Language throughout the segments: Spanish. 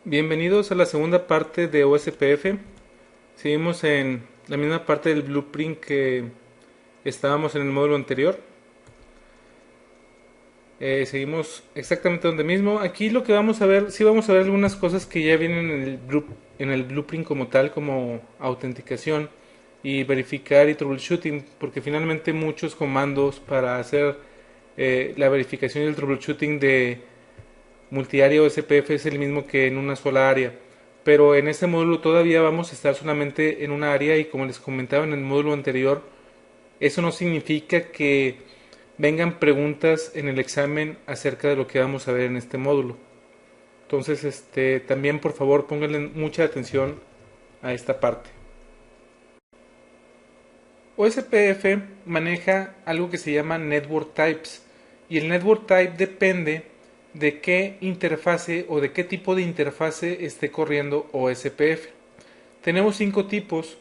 Bienvenidos a la segunda parte de OSPF. Seguimos en la misma parte del blueprint que estábamos en el módulo anterior. Seguimos exactamente donde mismo. Aquí lo que vamos a ver, sí vamos a ver algunas cosas que ya vienen en el blueprint como tal, como autenticación y verificar y troubleshooting, porque finalmente muchos comandos para hacer la verificación y el troubleshooting de multiárea o SPF es el mismo que en una sola área. Pero en este módulo todavía vamos a estar solamente en una área y como les comentaba en el módulo anterior, eso no significa que vengan preguntas en el examen acerca de lo que vamos a ver en este módulo. Entonces, también por favor pónganle mucha atención a esta parte. OSPF maneja algo que se llama Network Types y el Network Type depende de qué interfase o de qué tipo de interfase esté corriendo OSPF. Tenemos 5 tipos,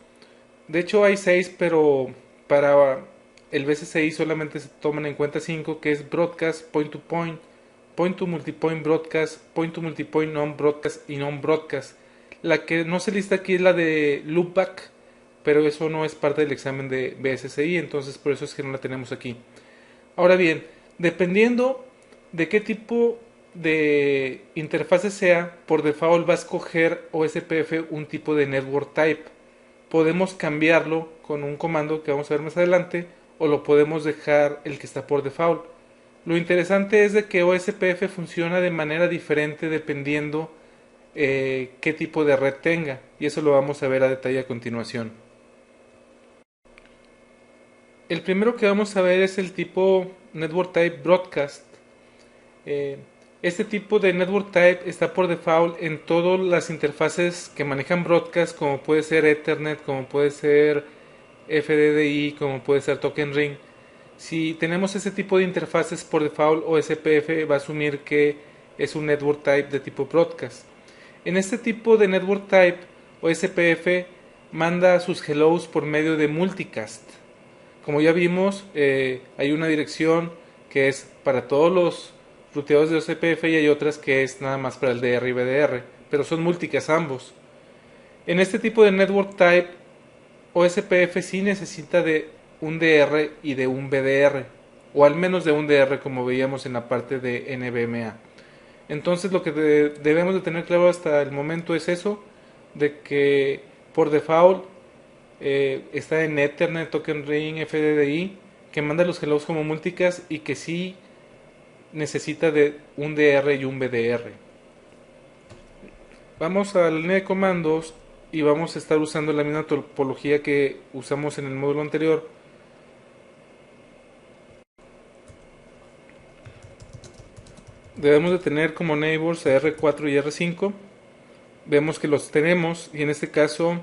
de hecho hay 6, pero para el BCCI solamente se toman en cuenta 5, que es Broadcast, Point to Point, Point to Multipoint Broadcast, Point to Multipoint Non-Broadcast y Non-Broadcast. La que no se lista aquí es la de Loopback, pero eso no es parte del examen de BSCI, entonces por eso es que no la tenemos aquí. Ahora bien, dependiendo de qué tipo de interfase sea, por default va a escoger OSPF un tipo de network type. Podemos cambiarlo con un comando que vamos a ver más adelante o lo podemos dejar el que está por default. Lo interesante es de que OSPF funciona de manera diferente dependiendo qué tipo de red tenga y eso lo vamos a ver a detalle a continuación. El primero que vamos a ver es el tipo Network Type Broadcast. Eh, este tipo de Network Type está por default en todas las interfaces que manejan Broadcast, como puede ser Ethernet, como puede ser FDDI, como puede ser Token Ring. Si tenemos ese tipo de interfaces por default, OSPF va a asumir que es un Network Type de tipo Broadcast. En este tipo de Network Type, OSPF manda sus hellos por medio de multicast. Como ya vimos, hay una dirección que es para todos los ruteados de OSPF y hay otras que es nada más para el DR y BDR, pero son multicast ambos. En este tipo de network type, OSPF sí necesita de un DR y de un BDR, o al menos de un DR como veíamos en la parte de NVMe. Entonces lo que debemos de tener claro hasta el momento es eso, de que por default está en Ethernet, Token Ring, FDDI, que manda los hellos como multicast y que sí necesita de un DR y un BDR. Vamos a la línea de comandos y vamos a estar usando la misma topología que usamos en el módulo anterior. Debemos de tener como neighbors a R4 y R5. Vemos que los tenemos y en este caso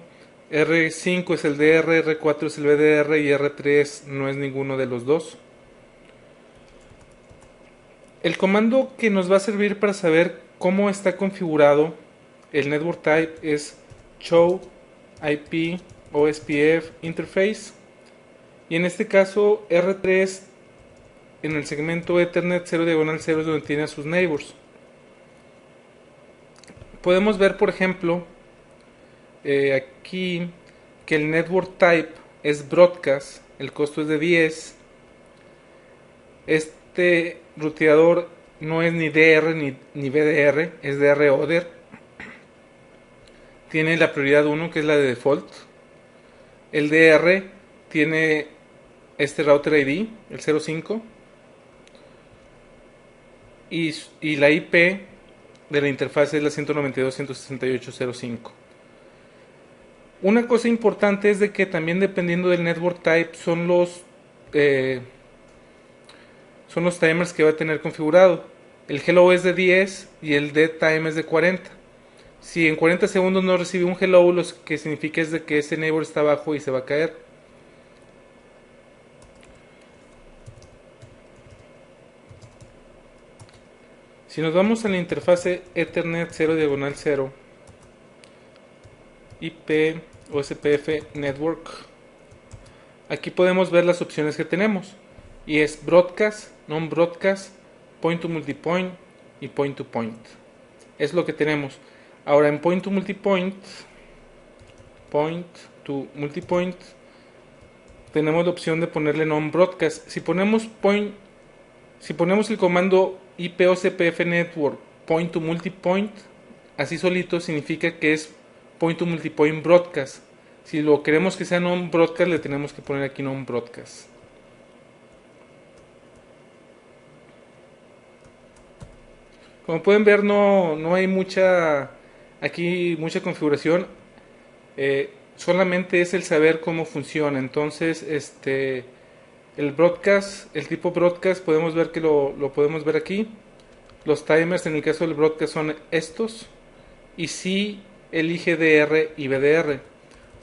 R5 es el DR, R4 es el BDR y R3 no es ninguno de los dos. El comando que nos va a servir para saber cómo está configurado el network type es show IP OSPF interface y en este caso R3 en el segmento Ethernet 0 diagonal 0 es donde tiene a sus neighbors. Podemos ver por ejemplo aquí que el network type es broadcast, el costo es de 10. Este ruteador no es ni DR ni BDR, es DR Oder. Tiene la prioridad 1 que es la de default. El DR tiene este router ID, el 05. Y la IP de la interfaz es la 192.168.0.5. Una cosa importante es de que también dependiendo del network type eh, son los timers que va a tener configurado. El hello es de 10 y el dead time es de 40. Si en 40 segundos no recibe un hello, lo que significa es de que ese neighbor está abajo y se va a caer. Si nos vamos a la interfase Ethernet 0 diagonal 0 IP OSPF Network, aquí podemos ver las opciones que tenemos y es Broadcast, Non-Broadcast, Point to Multipoint y Point to Point. Es lo que tenemos. Ahora en point to multipoint, tenemos la opción de ponerle non-broadcast. Si ponemos el comando IPOCPF network point to multipoint, así solito significa que es point to multipoint broadcast. Si lo queremos que sea non-broadcast, le tenemos que poner aquí non-broadcast. Como pueden ver, no hay mucha configuración. Solamente es el saber cómo funciona. Entonces, el tipo broadcast, podemos ver que lo podemos ver aquí. Los timers en el caso del broadcast son estos. Y sí elige DR y BDR.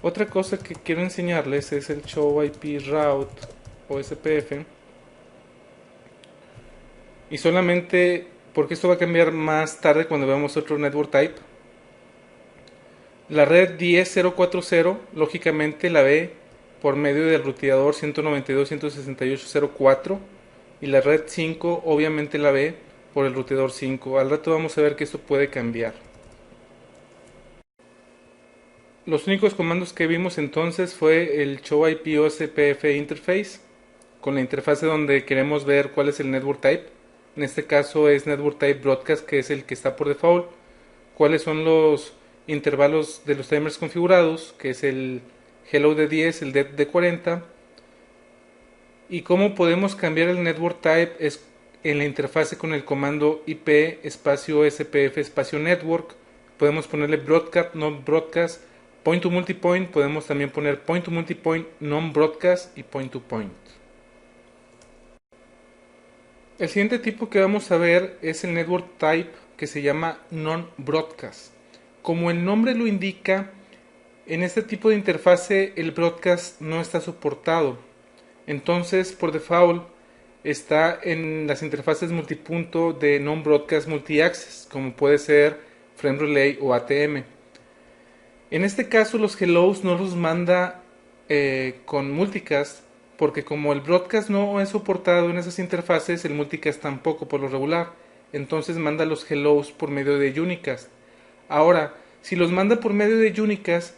Otra cosa que quiero enseñarles es el Show IP Route o SPF. Y solamente porque esto va a cambiar más tarde cuando veamos otro network type. La red 10040 lógicamente la ve por medio del ruteador 192.168.0.4 y la red 5 obviamente la ve por el ruteador 5. Al rato vamos a ver que esto puede cambiar. Los únicos comandos que vimos entonces fue el show IP OSPF interface con la interfase donde queremos ver cuál es el network type. En este caso es network type broadcast, que es el que está por default. Cuáles son los intervalos de los timers configurados, que es el hello de 10, el dead de 40. Y cómo podemos cambiar el network type es en la interfase con el comando IP espacio SPF espacio network. Podemos ponerle broadcast, non broadcast, point to multipoint. Podemos también poner point to multipoint, non broadcast y point to point. El siguiente tipo que vamos a ver es el network type que se llama non-broadcast. Como el nombre lo indica, en este tipo de interfase el broadcast no está soportado. Entonces, por default, está en las interfaces multipunto de non-broadcast multi-access, como puede ser Frame Relay o ATM. En este caso, los hellos no los manda con multicast, porque como el broadcast no es soportado en esas interfaces, el multicast tampoco por lo regular. Entonces manda los hellos por medio de unicast. Ahora, si los manda por medio de unicast,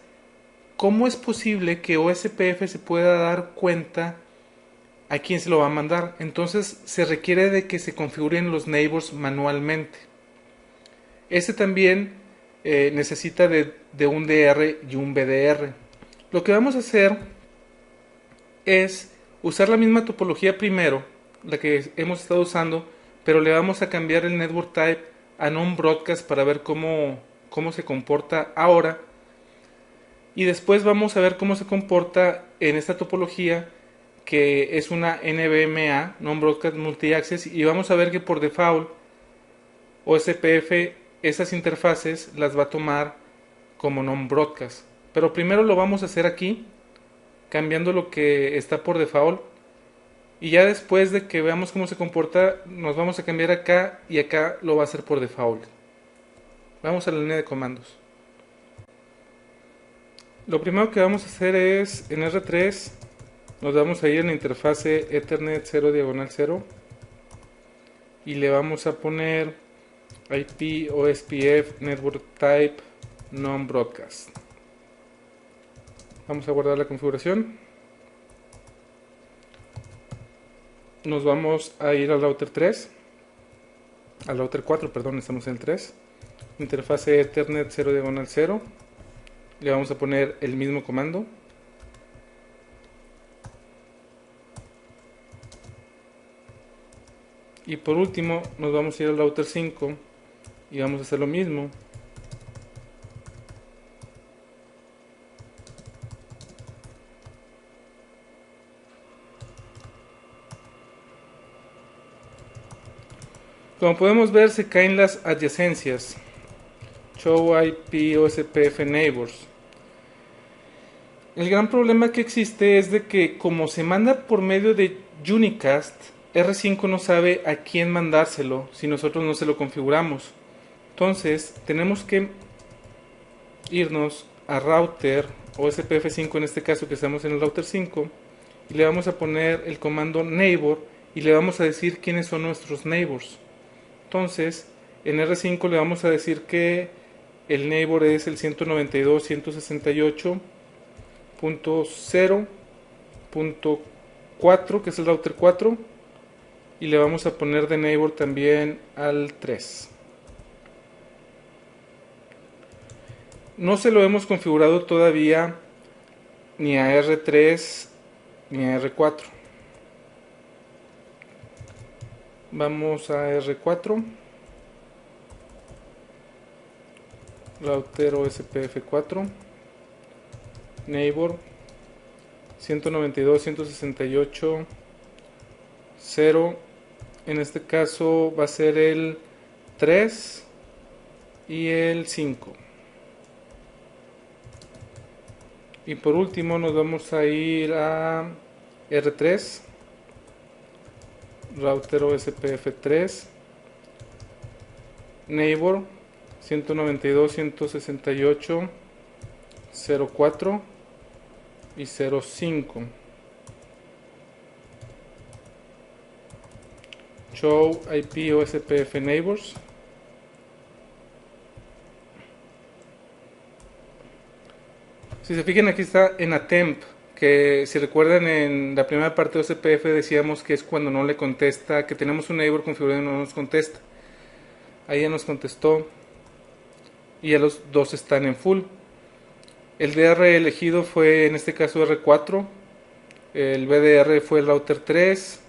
¿cómo es posible que OSPF se pueda dar cuenta a quién se lo va a mandar? Entonces se requiere de que se configuren los neighbors manualmente. Este también necesita de un DR y un BDR. Lo que vamos a hacer es usar la misma topología primero, la que hemos estado usando, pero le vamos a cambiar el network type a non-broadcast para ver cómo se comporta ahora. Y después vamos a ver cómo se comporta en esta topología, que es una NBMA, Non-Broadcast Multi-Access, y vamos a ver que por default OSPF esas interfaces las va a tomar como non-broadcast. Pero primero lo vamos a hacer aquí, cambiando lo que está por default, y ya después de que veamos cómo se comporta, nos vamos a cambiar acá y acá lo va a hacer por default. Vamos a la línea de comandos. Lo primero que vamos a hacer es en R3 nos vamos a ir en la interfase Ethernet 0 diagonal 0 y le vamos a poner IP OSPF Network Type Non-Broadcast. Vamos a guardar la configuración. Nos vamos a ir al router 3, al router 4, perdón, estamos en el 3. Interfase Ethernet 0 diagonal 0. Le vamos a poner el mismo comando. Y por último nos vamos a ir al router 5 y vamos a hacer lo mismo. Como podemos ver, se caen las adyacencias. Show IP OSPF Neighbors. El gran problema que existe es de que como se manda por medio de unicast, R5 no sabe a quién mandárselo si nosotros no se lo configuramos. Entonces tenemos que irnos a router OSPF5, en este caso que estamos en el router 5, y le vamos a poner el comando neighbor y le vamos a decir quiénes son nuestros neighbors. Entonces en R5 le vamos a decir que el neighbor es el 192.168.0.4, que es el router 4, y le vamos a poner de neighbor también al 3. No se lo hemos configurado todavía ni a R3 ni a R4. Vamos a R4, router OSPF4, neighbor 192.168.0. En este caso va a ser el 3 y el 5. Y por último nos vamos a ir a R3, router OSPF3, neighbor 192.168.0.4 y 0.5. Show IP OSPF neighbors. Si se fijan, aquí está en attempt, que si recuerdan en la primera parte de OSPF decíamos que es cuando no le contesta, que tenemos un neighbor configurado y no nos contesta. Ahí ya nos contestó y ya los dos están en full. El DR elegido fue en este caso R4, el BDR fue el router 3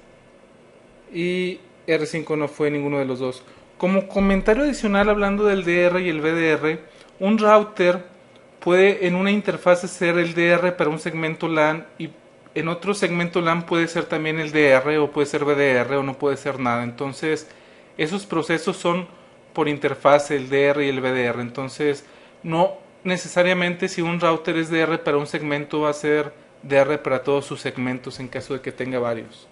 y R5 no fue ninguno de los dos. Como comentario adicional, hablando del DR y el BDR, un router puede en una interfaz ser el DR para un segmento LAN y en otro segmento LAN puede ser también el DR o puede ser BDR o no puede ser nada. Entonces esos procesos son por interfaz, el DR y el BDR. Entonces no necesariamente si un router es DR para un segmento va a ser DR para todos sus segmentos en caso de que tenga varios.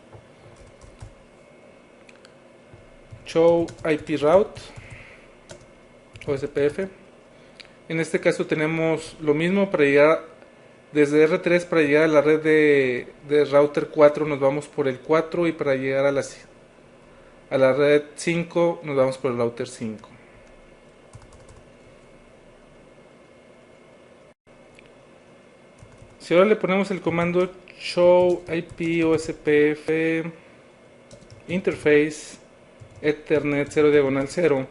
Show IP route OSPF. En este caso tenemos lo mismo para llegar desde R3 para llegar a la red de router 4 nos vamos por el 4 y para llegar a la red 5 nos vamos por el router 5. Si ahora le ponemos el comando show IP OSPF interface Ethernet 0 diagonal 0,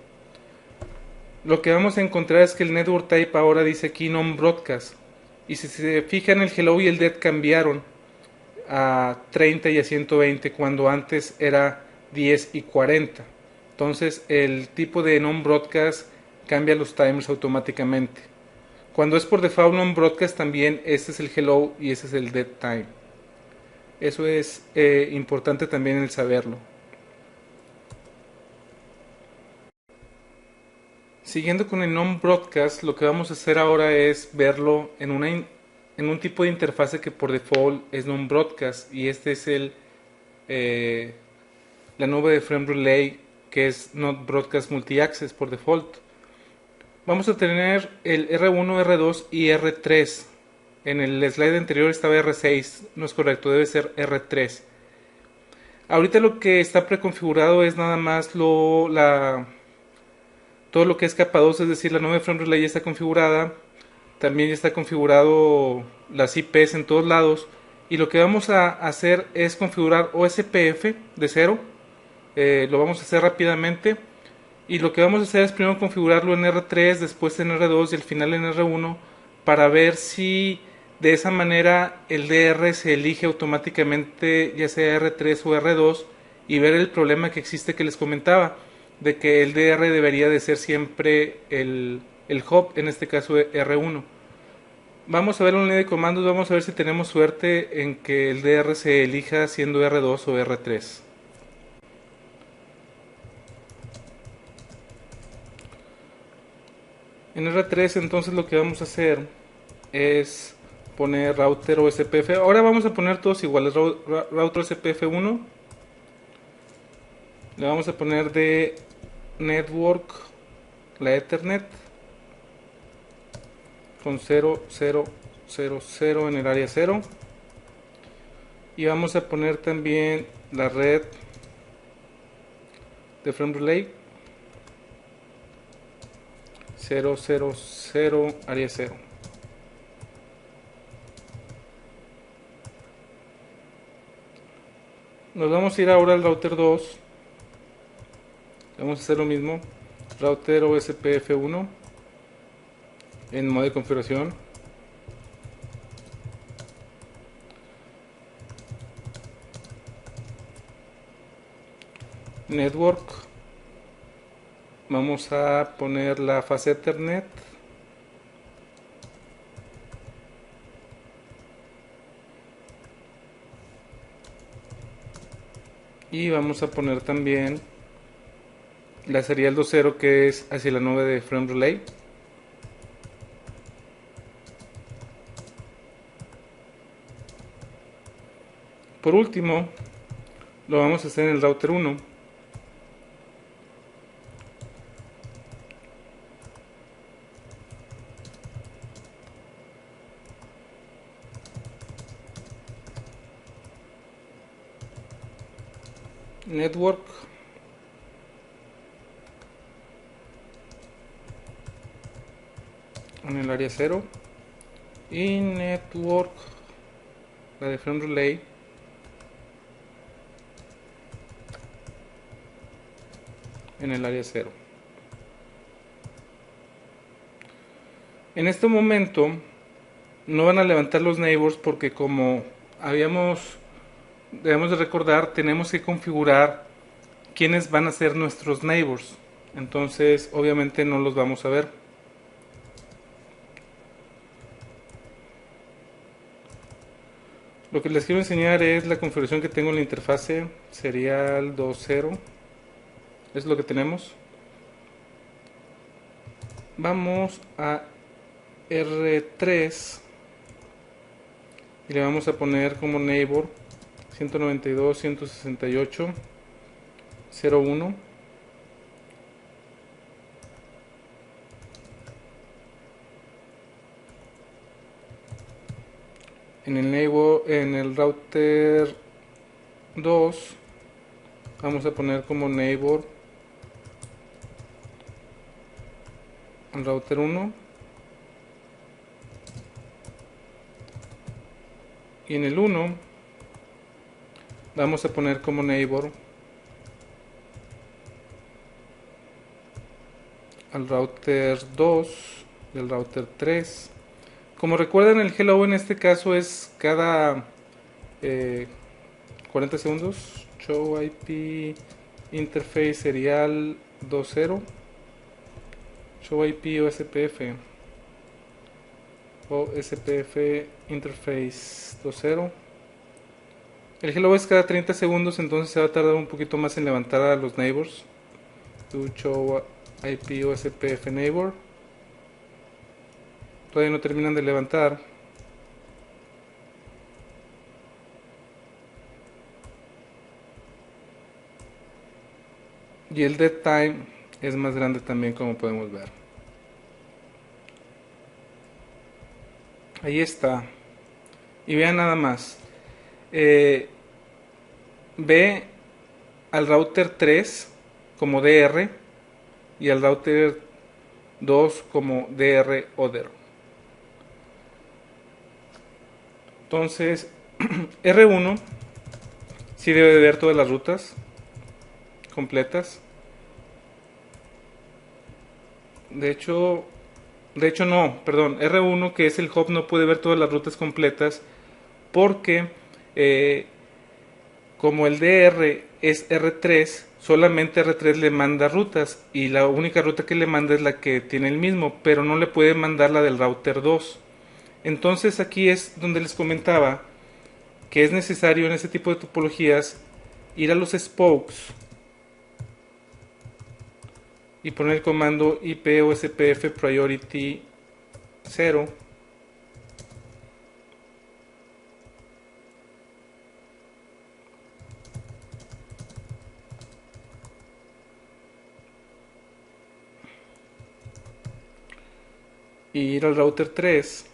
lo que vamos a encontrar es que el network type ahora dice aquí non-broadcast. Y si se fijan, el hello y el dead cambiaron a 30 y a 120 cuando antes era 10 y 40. Entonces el tipo de non-broadcast cambia los timers automáticamente. Cuando es por default non-broadcast también este es el hello y ese es el dead time. Eso es importante también el saberlo. Siguiendo con el non-broadcast, lo que vamos a hacer ahora es verlo en un tipo de interfase que por default es non-broadcast y este es la nube de Frame Relay que es Not Broadcast Multi-Access por default. Vamos a tener el R1, R2 y R3. En el slide anterior estaba R6, no es correcto, debe ser R3. Ahorita lo que está preconfigurado es nada más todo lo que es capa 2, es decir, la nube Frame Relay ya está configurada. También ya está configurado las IPs en todos lados. Y lo que vamos a hacer es configurar OSPF de cero. Lo vamos a hacer rápidamente. Y lo que vamos a hacer es primero configurarlo en R3, después en R2 y al final en R1 para ver si de esa manera el DR se elige automáticamente ya sea R3 o R2 y ver el problema que existe que les comentaba de que el DR debería de ser siempre el hub, en este caso R1. Vamos a ver una línea de comandos, vamos a ver si tenemos suerte en que el DR se elija siendo R2 o R3. En R3 entonces lo que vamos a hacer es poner router OSPF. Ahora vamos a poner todos iguales. Router OSPF1. Le vamos a poner de network la Ethernet con 0000 en el área 0. Y vamos a poner también la red de Frame Relay 000 área 0. Nos vamos a ir ahora al router 2. Vamos a hacer lo mismo. Router OSPF1 en modo de configuración. Network. Vamos a poner la fase Ethernet. Y vamos a poner también la serial 2.0 que es hacia la nube de Frame Relay. Por último, lo vamos a hacer en el router 1. Network. En el área 0. Y network, la de Frame Relay, en el área 0. En este momento no van a levantar los neighbors porque como debemos de recordar, tenemos que configurar quiénes van a ser nuestros neighbors. Entonces obviamente no los vamos a ver. Lo que les quiero enseñar es la configuración que tengo en la interfase serial 2.0. Es lo que tenemos. Vamos a R3 y le vamos a poner como neighbor 192.168.0.1. En el router 2 vamos a poner como neighbor al router 1 y en el 1 vamos a poner como neighbor al router 2 y al router 3. Como recuerdan, el hello en este caso es cada 40 segundos. Show IP interface serial 2.0. Show IP OSPF interface 2.0. El hello es cada 30 segundos, entonces se va a tardar un poquito más en levantar a los neighbors. Do show IP OSPF neighbor. Todavía no terminan de levantar. Y el dead time es más grande también, como podemos ver. Ahí está. Y vean nada más. Ve al router 3 como DR y al router 2 como DR other. Entonces, R1 sí debe de ver todas las rutas completas. De hecho no, perdón, R1 que es el hub no puede ver todas las rutas completas porque como el DR es R3, solamente R3 le manda rutas y la única ruta que le manda es la que tiene el mismo, pero no le puede mandar la del router 2. Entonces aquí es donde les comentaba que es necesario en este tipo de topologías ir a los spokes y poner el comando IPOSPF priority 0 y ir al router 3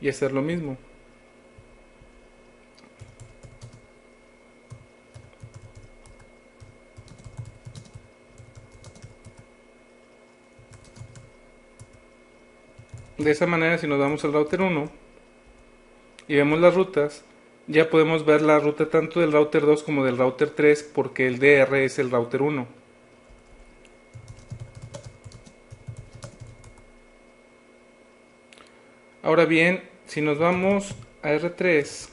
y hacer lo mismo. De esa manera, si nos vamos al router 1 y vemos las rutas, ya podemos ver la ruta tanto del router 2 como del router 3 porque el DR es el router 1. Ahora bien, si nos vamos a R3,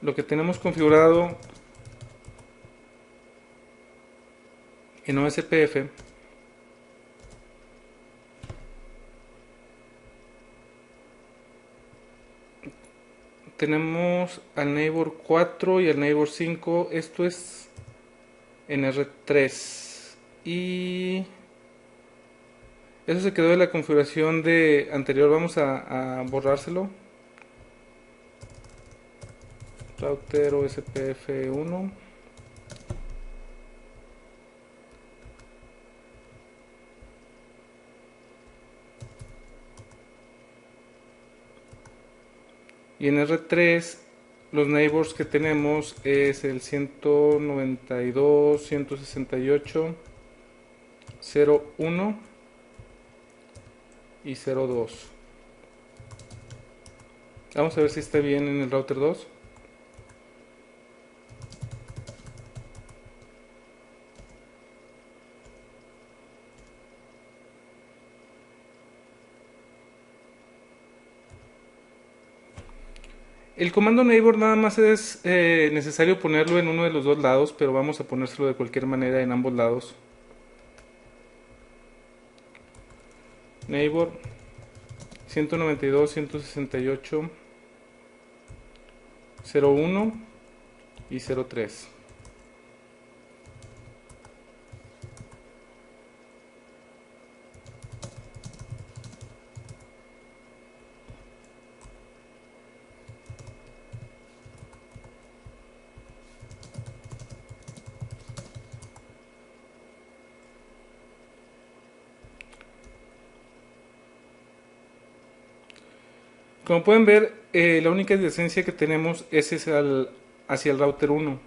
lo que tenemos configurado en OSPF tenemos al neighbor 4 y al neighbor 5. Esto es en R3 y eso se quedó de la configuración de anterior. Vamos a borrárselo. Router OSPF 1. Y en R3 los neighbors que tenemos es el 192, 168, 01 y 02. Vamos a ver si está bien en el router 2. El comando neighbor nada más es necesario ponerlo en uno de los dos lados, pero vamos a ponérselo de cualquier manera en ambos lados. Neighbor 192, 168, 01 y 03. Como pueden ver, la única adyacencia que tenemos es hacia el router 1.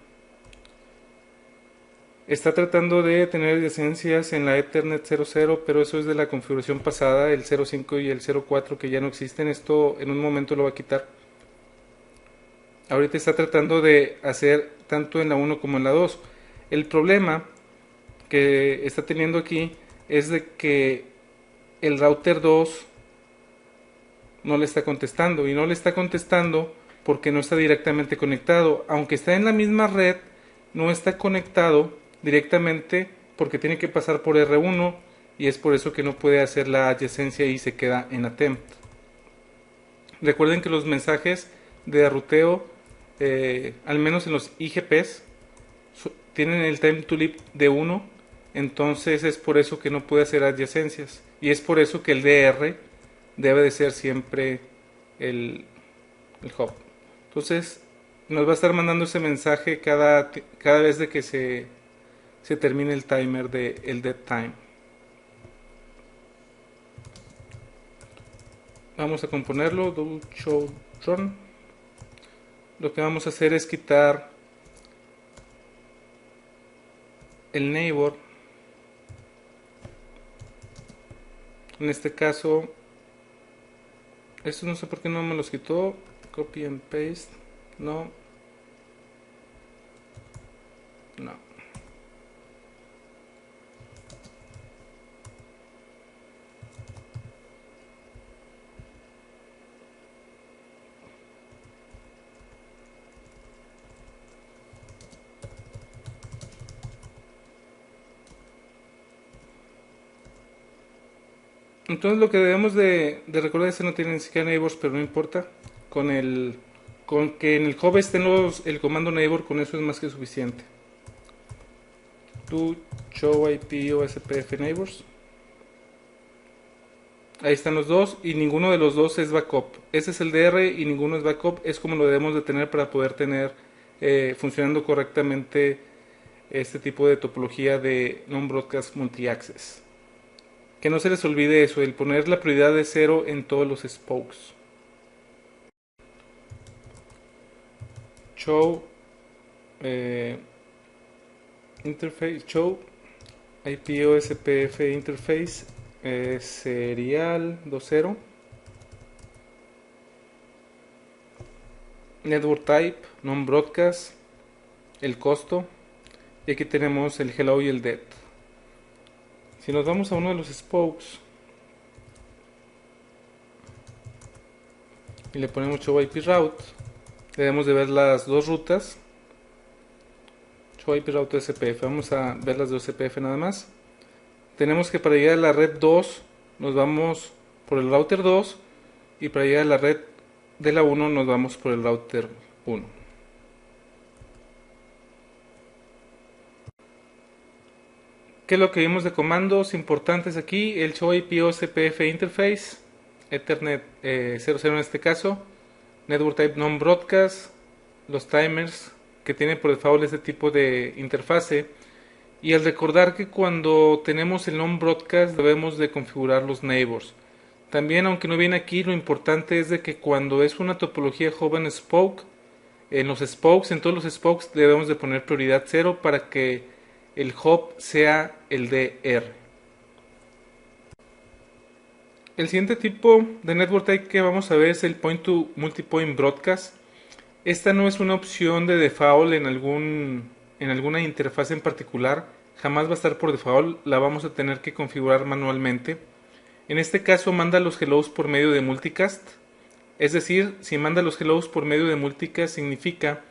Está tratando de tener adyacencias en la Ethernet 00, pero eso es de la configuración pasada, el 05 y el 04 que ya no existen. Esto en un momento lo va a quitar. Ahorita está tratando de hacer tanto en la 1 como en la 2. El problema que está teniendo aquí es de que el router 2 no le está contestando, y no le está contestando porque no está directamente conectado. Aunque está en la misma red, no está conectado directamente porque tiene que pasar por R1 y es por eso que no puede hacer la adyacencia y se queda en attempt. Recuerden que los mensajes de ruteo, al menos en los IGPs, tienen el time to leave de 1, entonces es por eso que no puede hacer adyacencias, y es por eso que el DR debe de ser siempre el hub. Entonces nos va a estar mandando ese mensaje cada vez de que se termine el timer del dead time. Vamos a componerlo, do show run. Lo que vamos a hacer es quitar el neighbor. En este caso, esto no sé por qué no me los quitó. Copy and paste. No. No. Entonces lo que debemos de recordar es que no tiene ni siquiera neighbors, pero no importa. Con que en el hub estén el comando neighbor, con eso es más que suficiente. Do show IP OSPF neighbors. Ahí están los dos y ninguno de los dos es backup. Ese es el DR y ninguno es backup. Es como lo debemos de tener para poder tener funcionando correctamente este tipo de topología de non-broadcast multi-access. Que no se les olvide eso, el poner la prioridad de 0 en todos los spokes. Show interface, show IP OSPF interface serial 20. Network Type, Non-Broadcast, el costo, y aquí tenemos el Hello y el Dead. Si nos vamos a uno de los spokes y le ponemos Show IP Route, debemos de ver las dos rutas. Show IP Route SPF, vamos a ver las de SPF nada más. Tenemos que para llegar a la red 2 nos vamos por el router 2, y para llegar a la red de la 1 nos vamos por el router 1. ¿Qué es lo que vimos de comandos importantes aquí? El Show IP OSPF Interface, Ethernet 00 en este caso, Network Type Non-Broadcast, los timers que tienen por default este tipo de interfase, y al recordar que cuando tenemos el Non-Broadcast debemos de configurar los neighbors. También, aunque no viene aquí, lo importante es de que cuando es una topología hub and spoke, en los spokes, en todos los spokes debemos de poner prioridad 0 para que el hub sea el DR. El siguiente tipo de network type que vamos a ver es el Point to Multipoint Broadcast. Esta no es una opción de default en alguna interfaz en particular, jamás va a estar por default, la vamos a tener que configurar manualmente. En este caso manda los hellos por medio de multicast, es decir, si manda los hellos por medio de multicast significa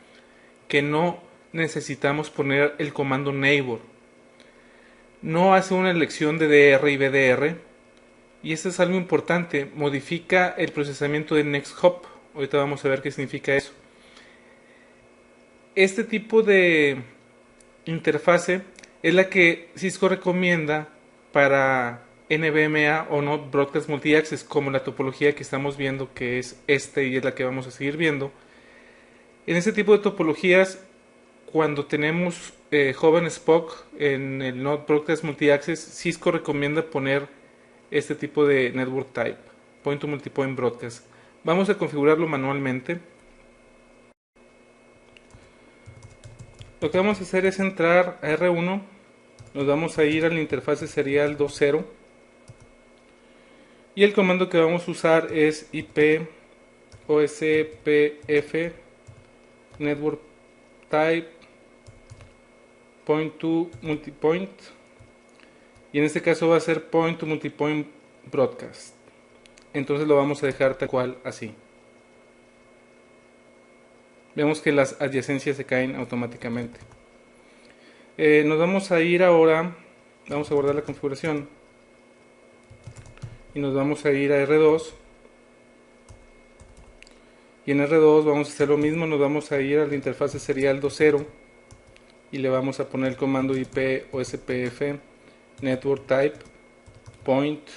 que no necesitamos poner el comando neighbor. No hace una elección de DR y BDR, y eso es algo importante, modifica el procesamiento de next hop. Ahorita vamos a ver qué significa eso. Este tipo de interfase es la que Cisco recomienda para NVMe o Not Broadcast Multi-Access, como la topología que estamos viendo, que es y es la que vamos a seguir viendo. En este tipo de topologías, cuando tenemos Hub and Spoke en el Not Broadcast Multi-Access, Cisco recomienda poner este tipo de Network Type, Point to Multipoint Broadcast. Vamos a configurarlo manualmente. Lo que vamos a hacer es entrar a R1, nos vamos a ir a la interfase serial 2.0, y el comando que vamos a usar es IP OSPF Network Type Point to Multipoint, y en este caso va a ser Point to Multipoint Broadcast. Entonces lo vamos a dejar tal cual así. Vemos que las adyacencias se caen automáticamente. Nos vamos a ir ahora, vamos a guardar la configuración y nos vamos a ir a R2, y en R2 vamos a hacer lo mismo, nos vamos a ir a la interfase serial 2.0 y le vamos a poner el comando IP OSPF Network Type Point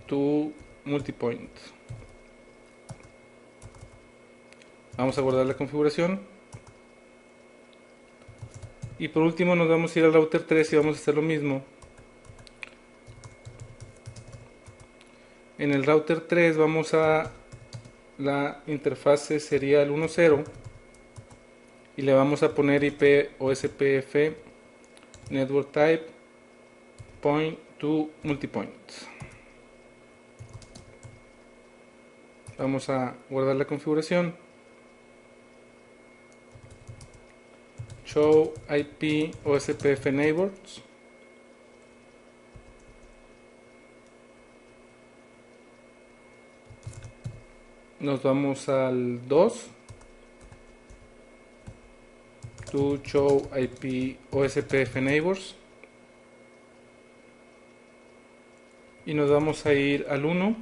to Multipoint. Vamos a guardar la configuración. Y por último nos vamos a ir al router 3 y vamos a hacer lo mismo. En el router 3 vamos a la interfase serial 1.0 y le vamos a poner IP OSPF Network Type Point to Multipoint. Vamos a guardar la configuración. Show IP OSPF Neighbors. Nos vamos al 2. To show IP OSPF Neighbors. Y nos vamos a ir al 1.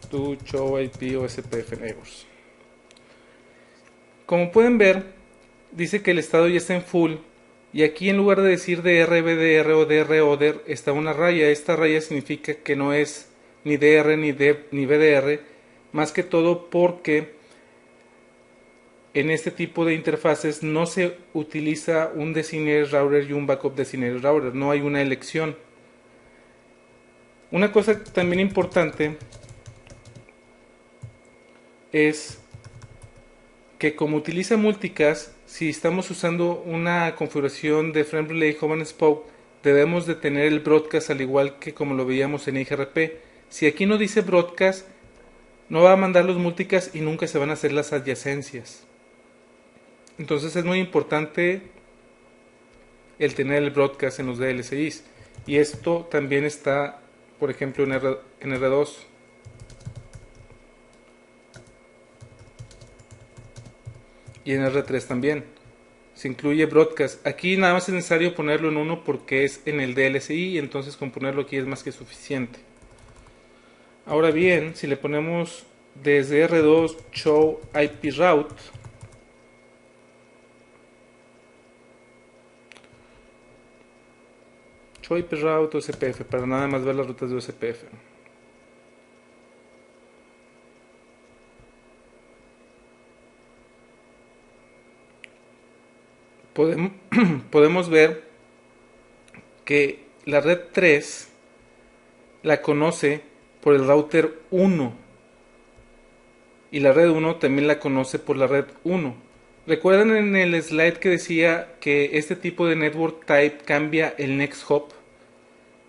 To show IP OSPF Neighbors. Como pueden ver, dice que el estado ya está en full, y aquí en lugar de decir DR, BDR o DR ODER está una raya. Esta raya significa que no es ni DR ni BDR, más que todo porque en este tipo de interfaces no se utiliza un designated router y un backup designated router, no hay una elección. Una cosa también importante es que como utiliza multicast, si estamos usando una configuración de Frame Relay Hub and Spoke, debemos de tener el broadcast al igual que como lo veíamos en IGRP. Si aquí no dice broadcast, no va a mandar los multicast y nunca se van a hacer las adyacencias. Entonces es muy importante el tener el broadcast en los DLCIs. Y esto también está, por ejemplo, en R2. Y en R3 también. Se incluye broadcast. Aquí nada más es necesario ponerlo en 1 porque es en el DLCI, y entonces con ponerlo aquí es más que suficiente. Ahora bien, si le ponemos desde R2 show IP route, show IP route OSPF, para nada más ver las rutas de OSPF. Podemos ver que la red 3 la conoce por el router 1 y la red 1 también la conoce por la red 1. ¿Recuerdan en el slide que decía que este tipo de network type cambia el next hop?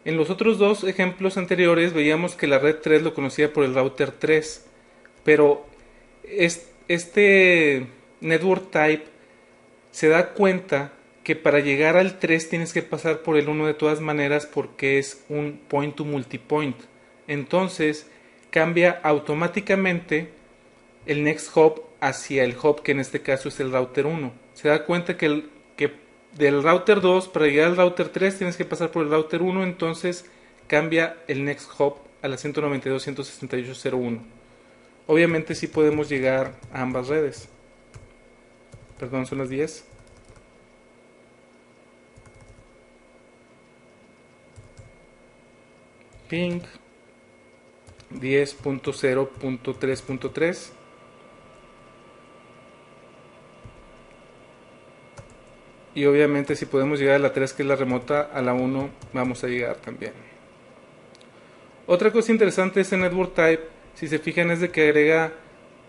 En los otros dos ejemplos anteriores veíamos que la red 3 lo conocía por el router 3, pero este network type se da cuenta que para llegar al 3 tienes que pasar por el 1 de todas maneras porque es un point to multipoint. Entonces cambia automáticamente el next hop hacia el hop que en este caso es el router 1. Se da cuenta que del router 2 para llegar al router 3 tienes que pasar por el router 1, entonces cambia el next hop a la 192.168.0.1. Obviamente sí podemos llegar a ambas redes. Perdón, son las 10. Ping 10.0.3.3. Y obviamente si podemos llegar a la 3, que es la remota, a la 1 vamos a llegar también. Otra cosa interesante de este network type, si se fijan, es de que agrega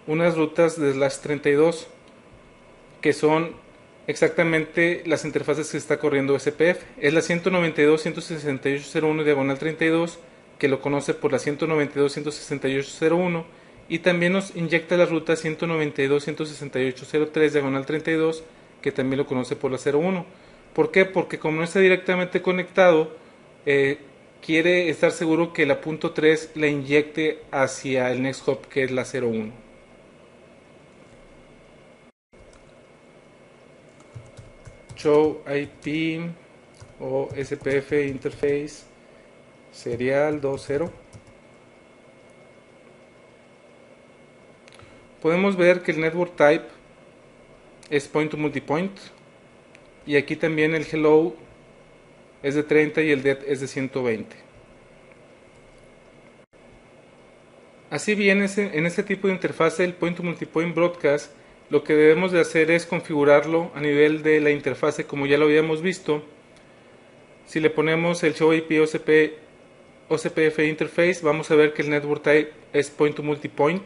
unas rutas de slash 32 que son exactamente las interfaces que está corriendo SPF. Es la 192.168.0.1 diagonal 32, que lo conoce por la 192.168.0.1, y también nos inyecta la ruta 192.168.0.3 diagonal 32, que también lo conoce por la 0.1. ¿Por qué? Porque como no está directamente conectado, quiere estar seguro que la punto 3 la inyecte hacia el next hop, que es la 0.1. Show IP o SPF interface serial 2.0. Podemos ver que el network type es point to multipoint, y aquí también el hello es de 30 y el dead es de 120. Así bien, en este tipo de interfaz, el point to multipoint broadcast, lo que debemos de hacer es configurarlo a nivel de la interfase, como ya lo habíamos visto. Si le ponemos el show IP OSPF interface, vamos a ver que el network type es point to multipoint,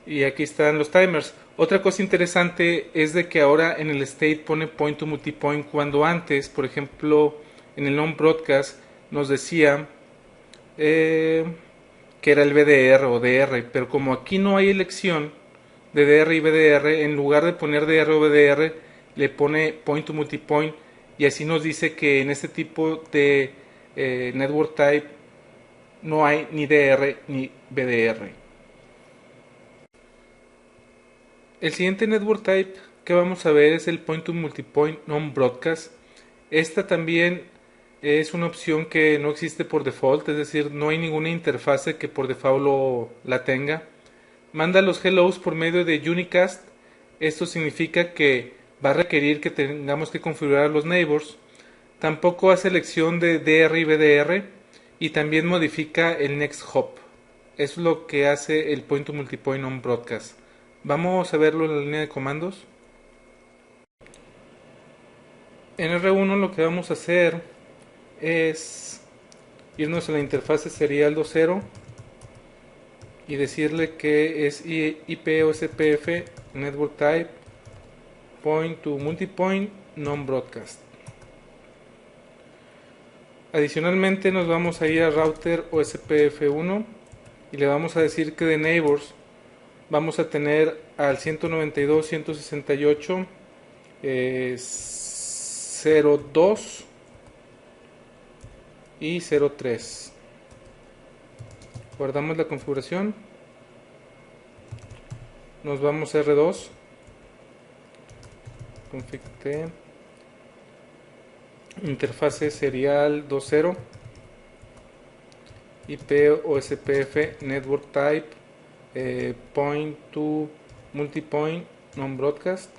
y aquí están los timers. Otra cosa interesante es de que ahora en el state pone point to multipoint, cuando antes, por ejemplo, en el non broadcast nos decía que era el BDR o DR, pero como aquí no hay elección de DR y BDR, en lugar de poner DR o BDR le pone point to multipoint, y así nos dice que en este tipo de network type no hay ni DR ni BDR. El siguiente network type que vamos a ver es el point to multipoint non-broadcast. Esta también es una opción que no existe por default, es decir, no hay ninguna interfase que por default la tenga. Manda los hellos por medio de unicast. Esto significa que va a requerir que tengamos que configurar los neighbors. Tampoco hace elección de DR y BDR, y también modifica el next hop. Eso es lo que hace el point to multipoint non-broadcast. Vamos a verlo en la línea de comandos. En R1 lo que vamos a hacer es irnos a la interfase serial 2.0 y decirle que es IP OSPF network type point to multipoint non-broadcast. Adicionalmente nos vamos a ir a router OSPF1 y le vamos a decir que de neighbors vamos a tener al 192.168 02 y 03. Guardamos la configuración, nos vamos a R2, config t, interfase serial 20, IP OSPF network type, point to multipoint non broadcast.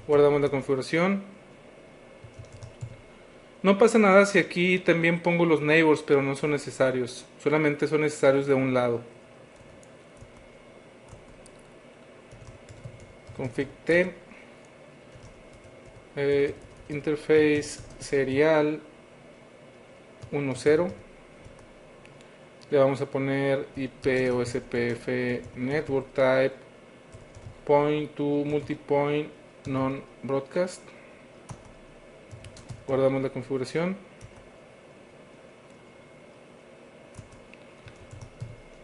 Guardamos la configuración. No pasa nada si aquí también pongo los neighbors, pero no son necesarios, solamente son necesarios de un lado. Config t, interface serial 10, le vamos a poner IP OSPF network type point to multipoint non broadcast. Guardamos la configuración,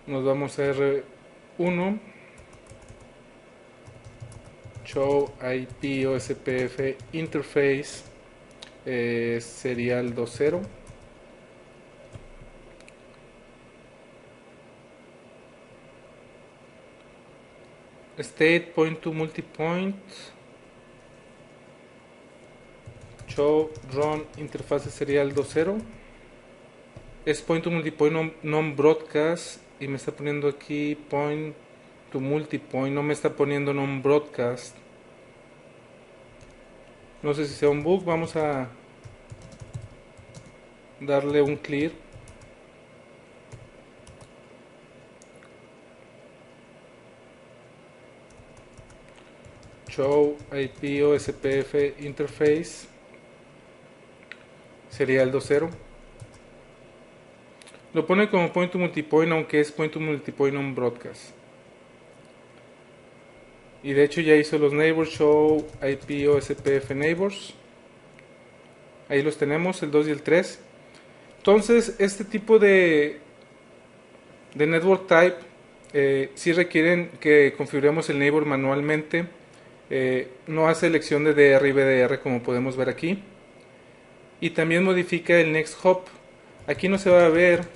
nos vamos a R1, show IP OSPF interface serial 20, state point to multipoint, show run interfase serial 20, es point to multipoint non broadcast y me está poniendo aquí point to multipoint, no me está poniendo non broadcast. No sé si sea un bug, vamos a darle un clear. Show IP OSPF interface serial 20. Lo pone como point to multipoint, aunque es point to multipoint on broadcast. Y de hecho ya hizo los neighbors, show IP OSPF neighbors. Ahí los tenemos, el 2 y el 3. Entonces, este tipo de network type sí requieren que configuremos el neighbor manualmente. No hace elección de DR y BDR como podemos ver aquí. Y también modifica el next hop. Aquí no se va a ver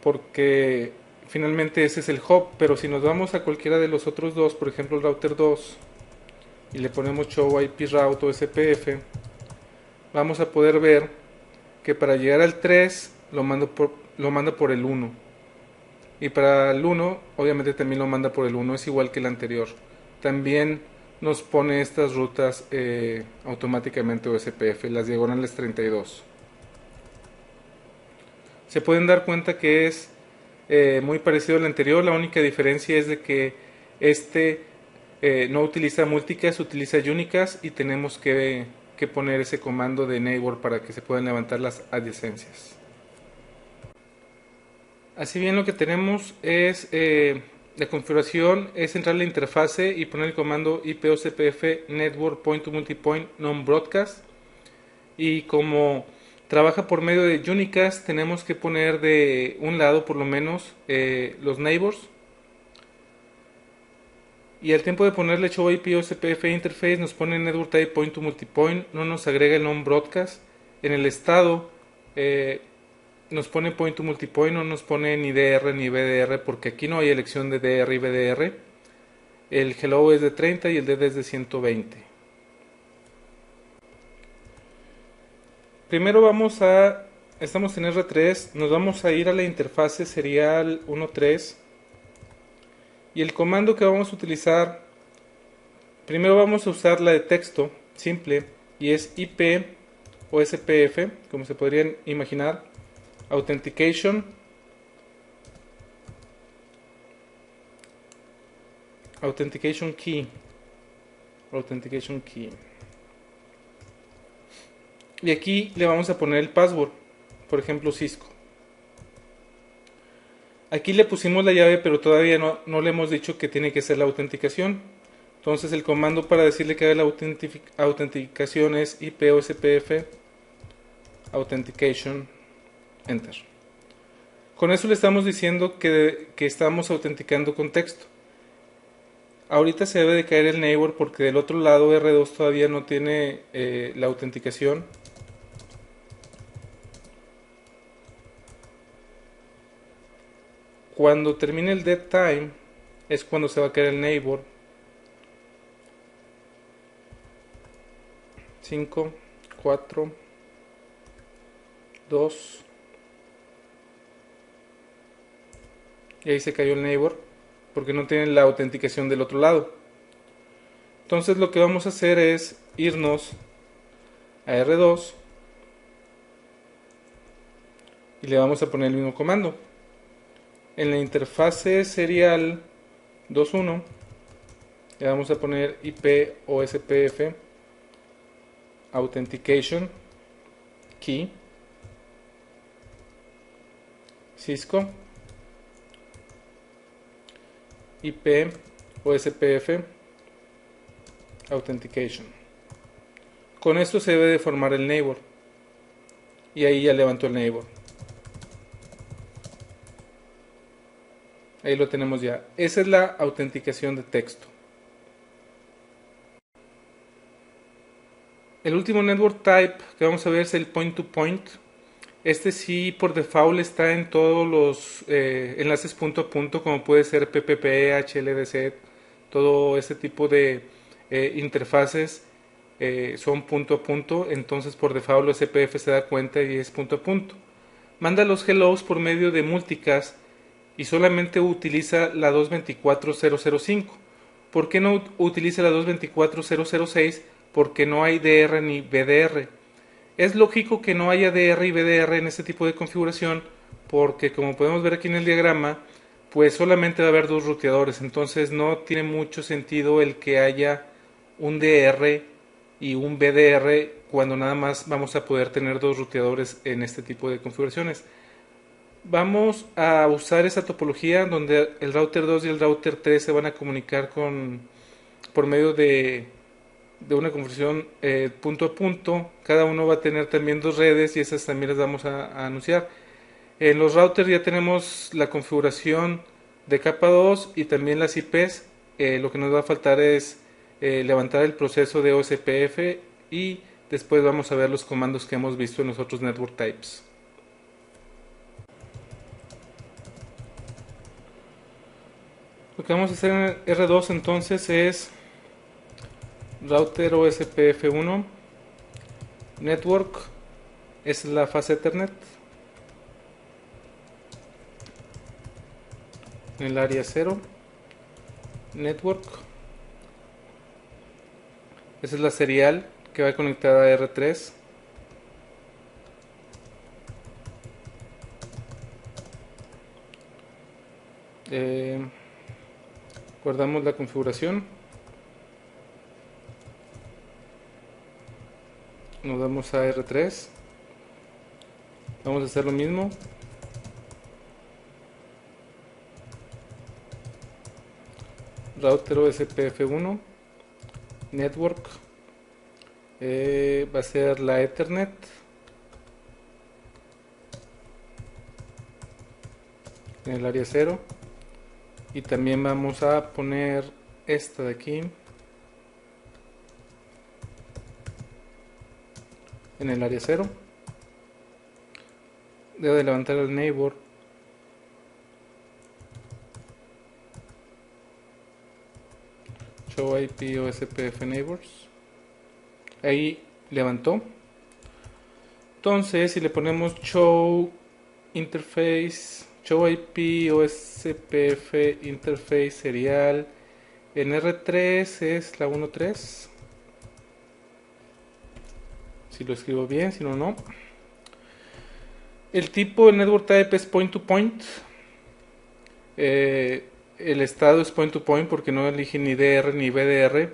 porque finalmente ese es el hop, pero si nos vamos a cualquiera de los otros dos, por ejemplo el router 2, y le ponemos show IP route o SPF, vamos a poder ver que para llegar al 3 lo manda por el 1, y para el 1 obviamente también lo manda por el 1, es igual que el anterior. También nos pone estas rutas automáticamente OSPF, las diagonales 32. Se pueden dar cuenta que es muy parecido al anterior. La única diferencia es de que este no utiliza multicast, utiliza unicast, y tenemos que poner ese comando de neighbor para que se puedan levantar las adyacencias. Así bien, lo que tenemos es la configuración, es entrar a la interfase y poner el comando IPOCPF network point to multipoint non broadcast, y como trabaja por medio de unicast, tenemos que poner de un lado por lo menos los neighbors, y al tiempo de ponerle show IP OSPF interface nos pone network type point to multipoint, no nos agrega el non broadcast. En el estado nos pone point to multipoint, no nos pone ni DR ni BDR, porque aquí no hay elección de DR y BDR. El hello es de 30 y el DD es de 120. Primero estamos en R3, nos vamos a ir a la interfase serial 13, y el comando que vamos a utilizar, primero vamos a usar la de texto simple, y es IP OSPF, como se podrían imaginar, authentication key, y aquí le vamos a poner el password, por ejemplo Cisco. Aquí le pusimos la llave, pero todavía no le hemos dicho que tiene que ser la autenticación. Entonces el comando para decirle que haga la autenticación es IP OSPF authentication enter. Con eso le estamos diciendo que estamos autenticando con texto. Ahorita se debe de caer el neighbor porque del otro lado R2 todavía no tiene la autenticación. Cuando termine el dead time es cuando se va a caer el neighbor. 5, 4, 2. Y ahí se cayó el neighbor porque no tiene la autenticación del otro lado. Entonces lo que vamos a hacer es irnos a R2 y le vamos a poner el mismo comando. En la interfase serial 2.1 le vamos a poner IP OSPF Authentication Key Cisco IP OSPF Authentication. Con esto se debe de formar el neighbor y ahí ya levantó el neighbor. Ahí lo tenemos ya. Esa es la autenticación de texto. El último network type que vamos a ver es el point to point. Este sí por default está en todos los enlaces punto a punto, como puede ser PPP, HLDC, todo ese tipo de interfaces son punto a punto. Entonces por default el CPF se da cuenta y es punto a punto. Manda los hellos por medio de multicast y solamente utiliza la 224.005. ¿Por qué no utiliza la 224.006? Porque no hay DR ni BDR. Es lógico que no haya DR y BDR en este tipo de configuración porque, como podemos ver aquí en el diagrama, pues solamente va a haber dos ruteadores. Entonces no tiene mucho sentido el que haya un DR y un BDR cuando nada más vamos a poder tener dos ruteadores en este tipo de configuraciones. Vamos a usar esa topología donde el router 2 y el router 3 se van a comunicar por medio de una conversión punto a punto. Cada uno va a tener también dos redes y esas también las vamos a anunciar. En los routers ya tenemos la configuración de capa 2 y también las IPs. Lo que nos va a faltar es levantar el proceso de OSPF y después vamos a ver los comandos que hemos visto en los otros network types. Lo que vamos a hacer en R2 entonces es router OSPF1 network, es la fase Ethernet, en el área 0 network, esa es la serial que va conectada a R3. Guardamos la configuración, nos vamos a R3, vamos a hacer lo mismo, router OSPF1 network, va a ser la Ethernet, en el área 0, y también vamos a poner esta de aquí en el área 0. Debo de levantar el neighbor. Show IP OSPF neighbors. Ahí levantó. Entonces si le ponemos show interface, show IP OSPF interface serial, en R3 es la 1.3. Si lo escribo bien, si no, no. El tipo de network type es point to point. El estado es point to point porque no elige ni DR ni BDR.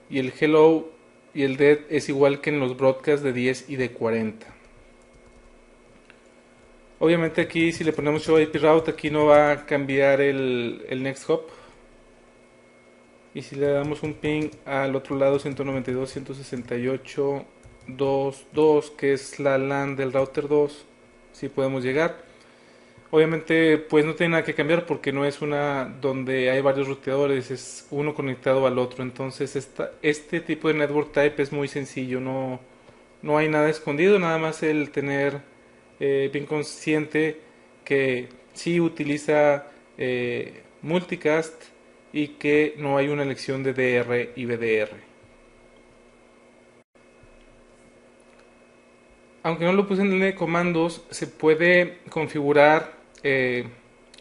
Y el hello y el dead es igual que en los broadcasts de 10 y de 40. Obviamente aquí si le ponemos show IP route, aquí no va a cambiar el next hop. Y si le damos un ping al otro lado 192.168.2.2, que es la LAN del router 2, sí podemos llegar. Obviamente pues no tiene nada que cambiar porque no es una donde hay varios ruteadores, es uno conectado al otro. Entonces este tipo de network type es muy sencillo, no hay nada escondido, nada más el tener bien consciente que sí utiliza multicast y que no hay una elección de DR y BDR. Aunque no lo puse en línea de comandos, se puede configurar el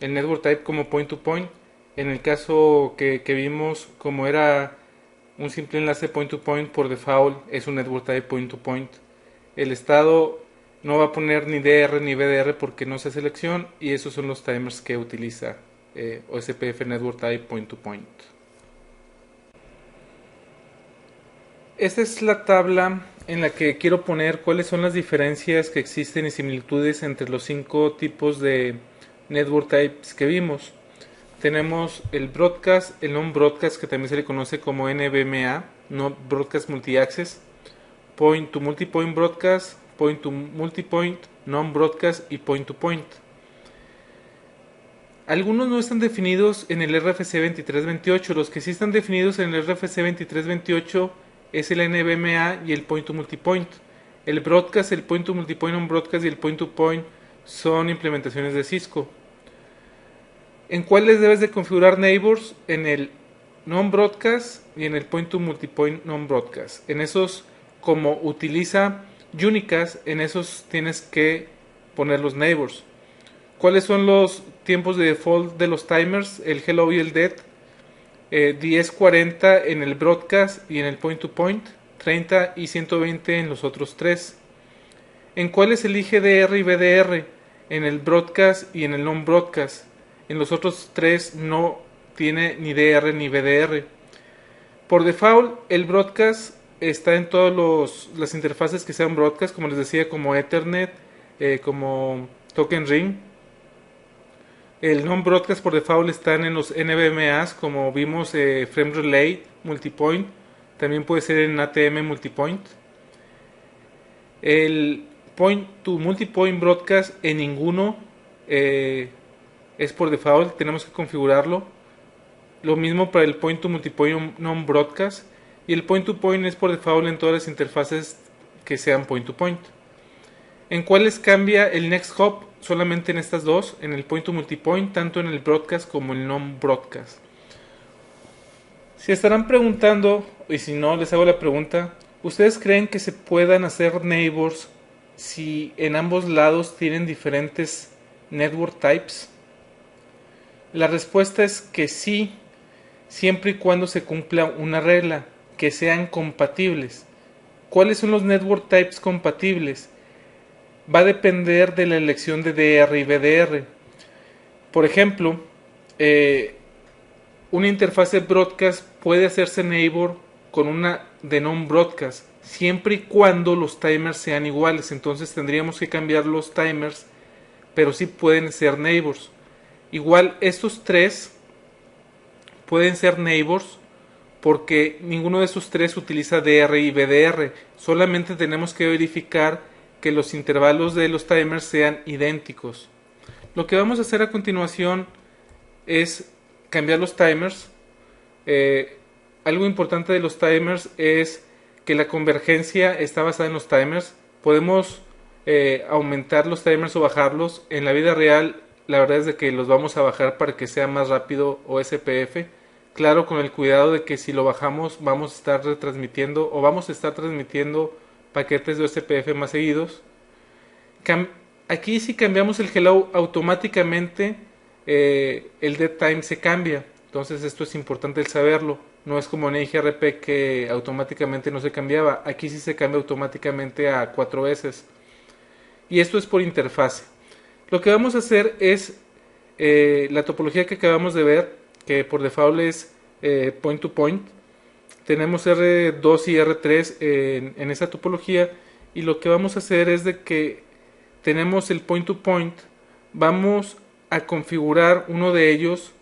network type como point to point. En el caso que vimos, como era un simple enlace point to point, por default es un network type point to point. El estado no va a poner ni DR ni BDR porque no se selección, y esos son los timers que utiliza OSPF Network Type Point to Point. Esta es la tabla en la que quiero poner cuáles son las diferencias que existen y similitudes entre los 5 tipos de network types que vimos. Tenemos el broadcast, el non-broadcast, que también se le conoce como NBMA, no broadcast multi-access, point to multipoint broadcast, point to multipoint, non-broadcast y point to point. Algunos no están definidos en el RFC 2328, los que sí están definidos en el RFC 2328 es el NBMA y el point to multipoint. El broadcast, el point to multipoint, non-broadcast y el point to point son implementaciones de Cisco. ¿En cuáles debes de configurar neighbors? En el non-broadcast y en el point to multipoint non-broadcast. En esos, como utiliza Unicast, en esos tienes que poner los neighbors. ¿Cuáles son los tiempos de default de los timers? El hello y el dead. 10-40 en el broadcast y en el point to point. 30 y 120 en los otros tres. ¿En cuáles elige DR y BDR? En el broadcast y en el non-broadcast. En los otros tres no tiene ni DR ni BDR. Por default, el broadcast está en todas las interfaces que sean broadcast, como les decía, como Ethernet, como Token Ring. El non-broadcast por default están en los NVMAs, como vimos, Frame Relay, Multipoint. También puede ser en ATM Multipoint. El Point to Multipoint Broadcast en ninguno es por default, tenemos que configurarlo. Lo mismo para el Point to Multipoint Non-Broadcast. Y el Point to Point es por default en todas las interfaces que sean Point to Point. ¿En cuáles cambia el Next Hop? Solamente en estas dos, en el Point to Multipoint, tanto en el Broadcast como en el Non-Broadcast. Si estarán preguntando, y si no, les hago la pregunta, ¿ustedes creen que se puedan hacer neighbors si en ambos lados tienen diferentes network types? La respuesta es que sí, siempre y cuando se cumpla una regla, que sean compatibles. ¿Cuáles son los network types compatibles? Va a depender de la elección de DR y BDR. Por ejemplo, una interfaz de broadcast puede hacerse neighbor con una de non-broadcast, siempre y cuando los timers sean iguales. Entonces tendríamos que cambiar los timers, pero sí pueden ser neighbors. Igual estos tres pueden ser neighbors porque ninguno de esos tres utiliza DR y BDR. Solamente tenemos que verificar que los intervalos de los timers sean idénticos. Lo que vamos a hacer a continuación es cambiar los timers. Algo importante de los timers es que la convergencia está basada en los timers. Podemos aumentar los timers o bajarlos. En la vida real, la verdad es de que los vamos a bajar para que sea más rápido OSPF. Claro, con el cuidado de que si lo bajamos vamos a estar retransmitiendo o vamos a estar transmitiendo paquetes de OSPF más seguidos. Aquí si cambiamos el hello automáticamente el dead time se cambia. Entonces esto es importante el saberlo. No es como en IGRP que automáticamente no se cambiaba. Aquí sí se cambia automáticamente a 4 veces. Y esto es por interfase. Lo que vamos a hacer es la topología que acabamos de ver, que por default es point to point. Tenemos R2 y R3 en esa topología, y lo que vamos a hacer es de que tenemos el point to point, vamos a configurar uno de ellos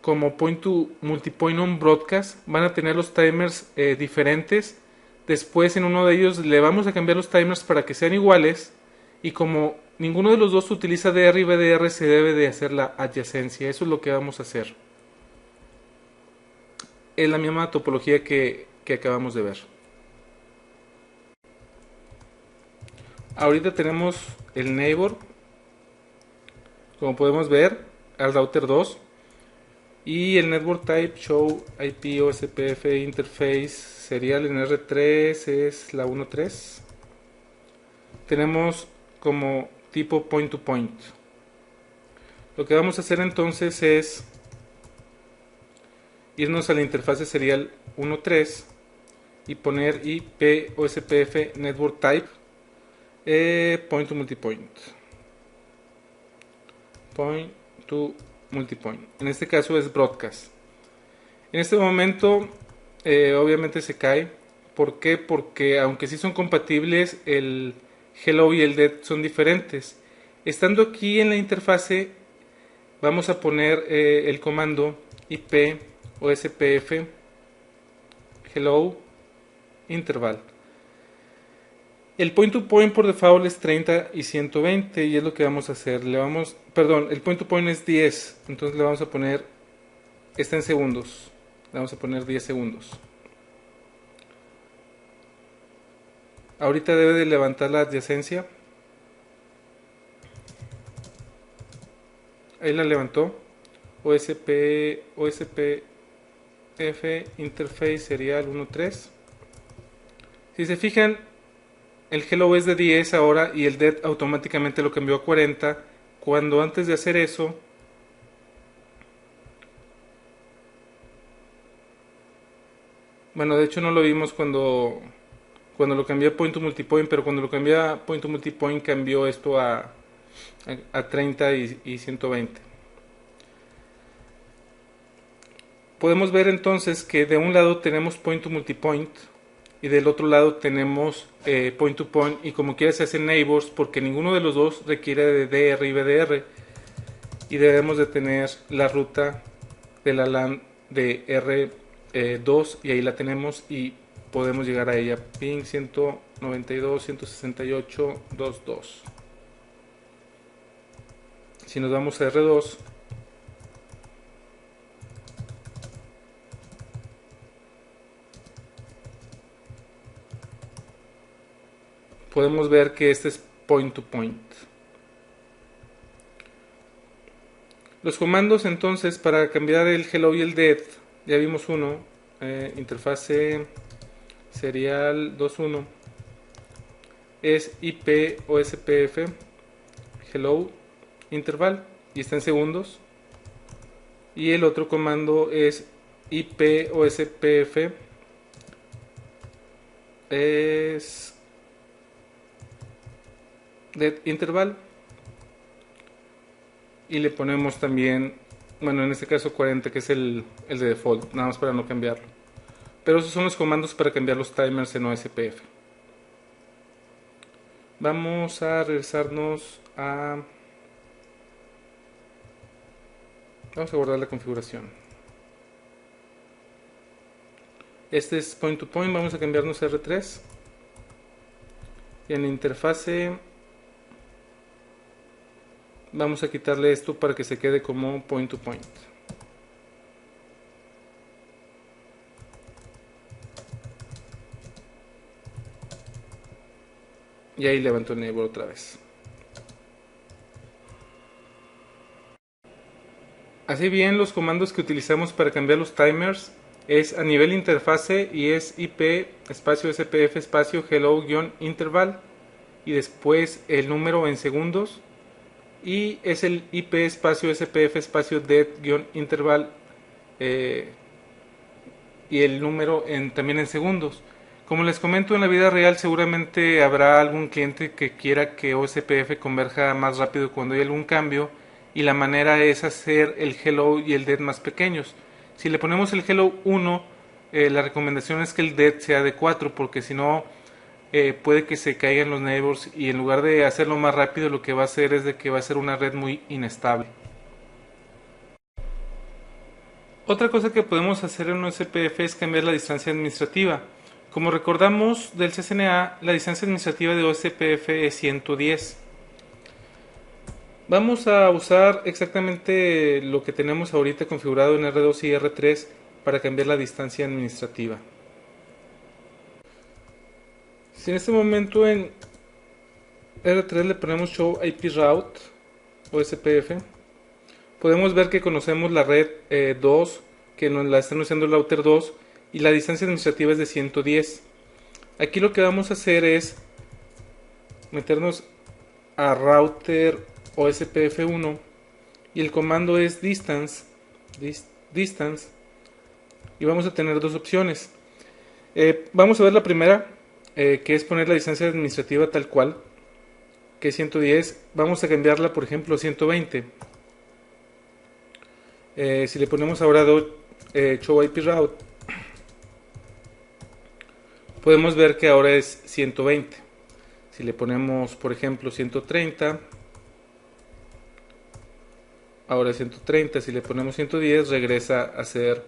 como point to multipoint on broadcast. Van a tener los timers diferentes. Después en uno de ellos le vamos a cambiar los timers para que sean iguales, y como ninguno de los dos utiliza DR y BDR, se debe de hacer la adyacencia. Eso es lo que vamos a hacer. Es la misma topología que acabamos de ver. Ahorita tenemos el neighbor, como podemos ver, al router 2, y el network type show IP OSPF interface serial en R3 es la 1.3. Tenemos como tipo point to point. Lo que vamos a hacer entonces es irnos a la interfase serial 1.3 y poner IP OSPF network type point to multipoint. Point to multipoint. En este caso es broadcast. En este momento obviamente se cae. ¿Por qué? Porque aunque sí son compatibles, el hello y el dead son diferentes. Estando aquí en la interfase vamos a poner el comando IP OSPF hello interval. El point to point por default es 30 y 120 y es lo que vamos a hacer. El point to point es 10, entonces le vamos a poner, está en segundos, le vamos a poner 10 segundos. Ahorita debe de levantar la adyacencia. Ahí la levantó. OSPF interface serial 1.3. Si se fijan, el hello es de 10 ahora y el dead automáticamente lo cambió a 40, cuando antes de hacer eso bueno, de hecho no lo vimos cuando lo cambié a point to multipoint, pero cuando lo cambié a point to multipoint cambió esto a 30 y 120. Podemos ver entonces que de un lado tenemos point to multipoint y del otro lado tenemos point to point, y como quiera se hacen neighbors porque ninguno de los dos requiere de DR y BDR, y debemos de tener la ruta de la LAN de R2 y ahí la tenemos y podemos llegar a ella. Ping 192.168.2.2. Si nos vamos a R2, podemos ver que este es point to point. Los comandos entonces para cambiar el hello y el dead, ya vimos uno, interfase serial 2.1 es IP OSPF hello interval y está en segundos, y el otro comando es IP OSPF es dead interval, y le ponemos también, bueno, en este caso 40, que es el de default, nada más para no cambiarlo. Pero esos son los comandos para cambiar los timers en OSPF. Vamos a regresarnos a... Vamos a guardar la configuración. Este es point to point, vamos a cambiarnos a R3. Y en la interfase vamos a quitarle esto para que se quede como point to point. Y ahí levanto el neighbor otra vez. Así bien, los comandos que utilizamos para cambiar los timers es a nivel interfase y es IP espacio SPF espacio hello-interval y después el número en segundos, y es el IP espacio SPF espacio dead-interval y el número también en segundos. Como les comento, en la vida real seguramente habrá algún cliente que quiera que OSPF converja más rápido cuando hay algún cambio, y la manera es hacer el hello y el dead más pequeños. Si le ponemos el hello 1, la recomendación es que el dead sea de 4, porque si no puede que se caigan los neighbors, y en lugar de hacerlo más rápido lo que va a hacer es de que va a ser una red muy inestable. Otra cosa que podemos hacer en un OSPF es cambiar la distancia administrativa. Como recordamos del CCNA, la distancia administrativa de OSPF es 110. Vamos a usar exactamente lo que tenemos ahorita configurado en R2 y R3 para cambiar la distancia administrativa. Si en este momento en R3 le ponemos Show IP Route o SPF, podemos ver que conocemos la red 2, que nos la está anunciando el router 2, y la distancia administrativa es de 110. Aquí lo que vamos a hacer es meternos a router o SPF1 y el comando es distance, y vamos a tener dos opciones. Vamos a ver la primera, que es poner la distancia administrativa tal cual, que es 110. Vamos a cambiarla, por ejemplo, a 120. Si le ponemos ahora show IP route, podemos ver que ahora es 120. Si le ponemos, por ejemplo, 130, ahora es 130. Si le ponemos 110, regresa a ser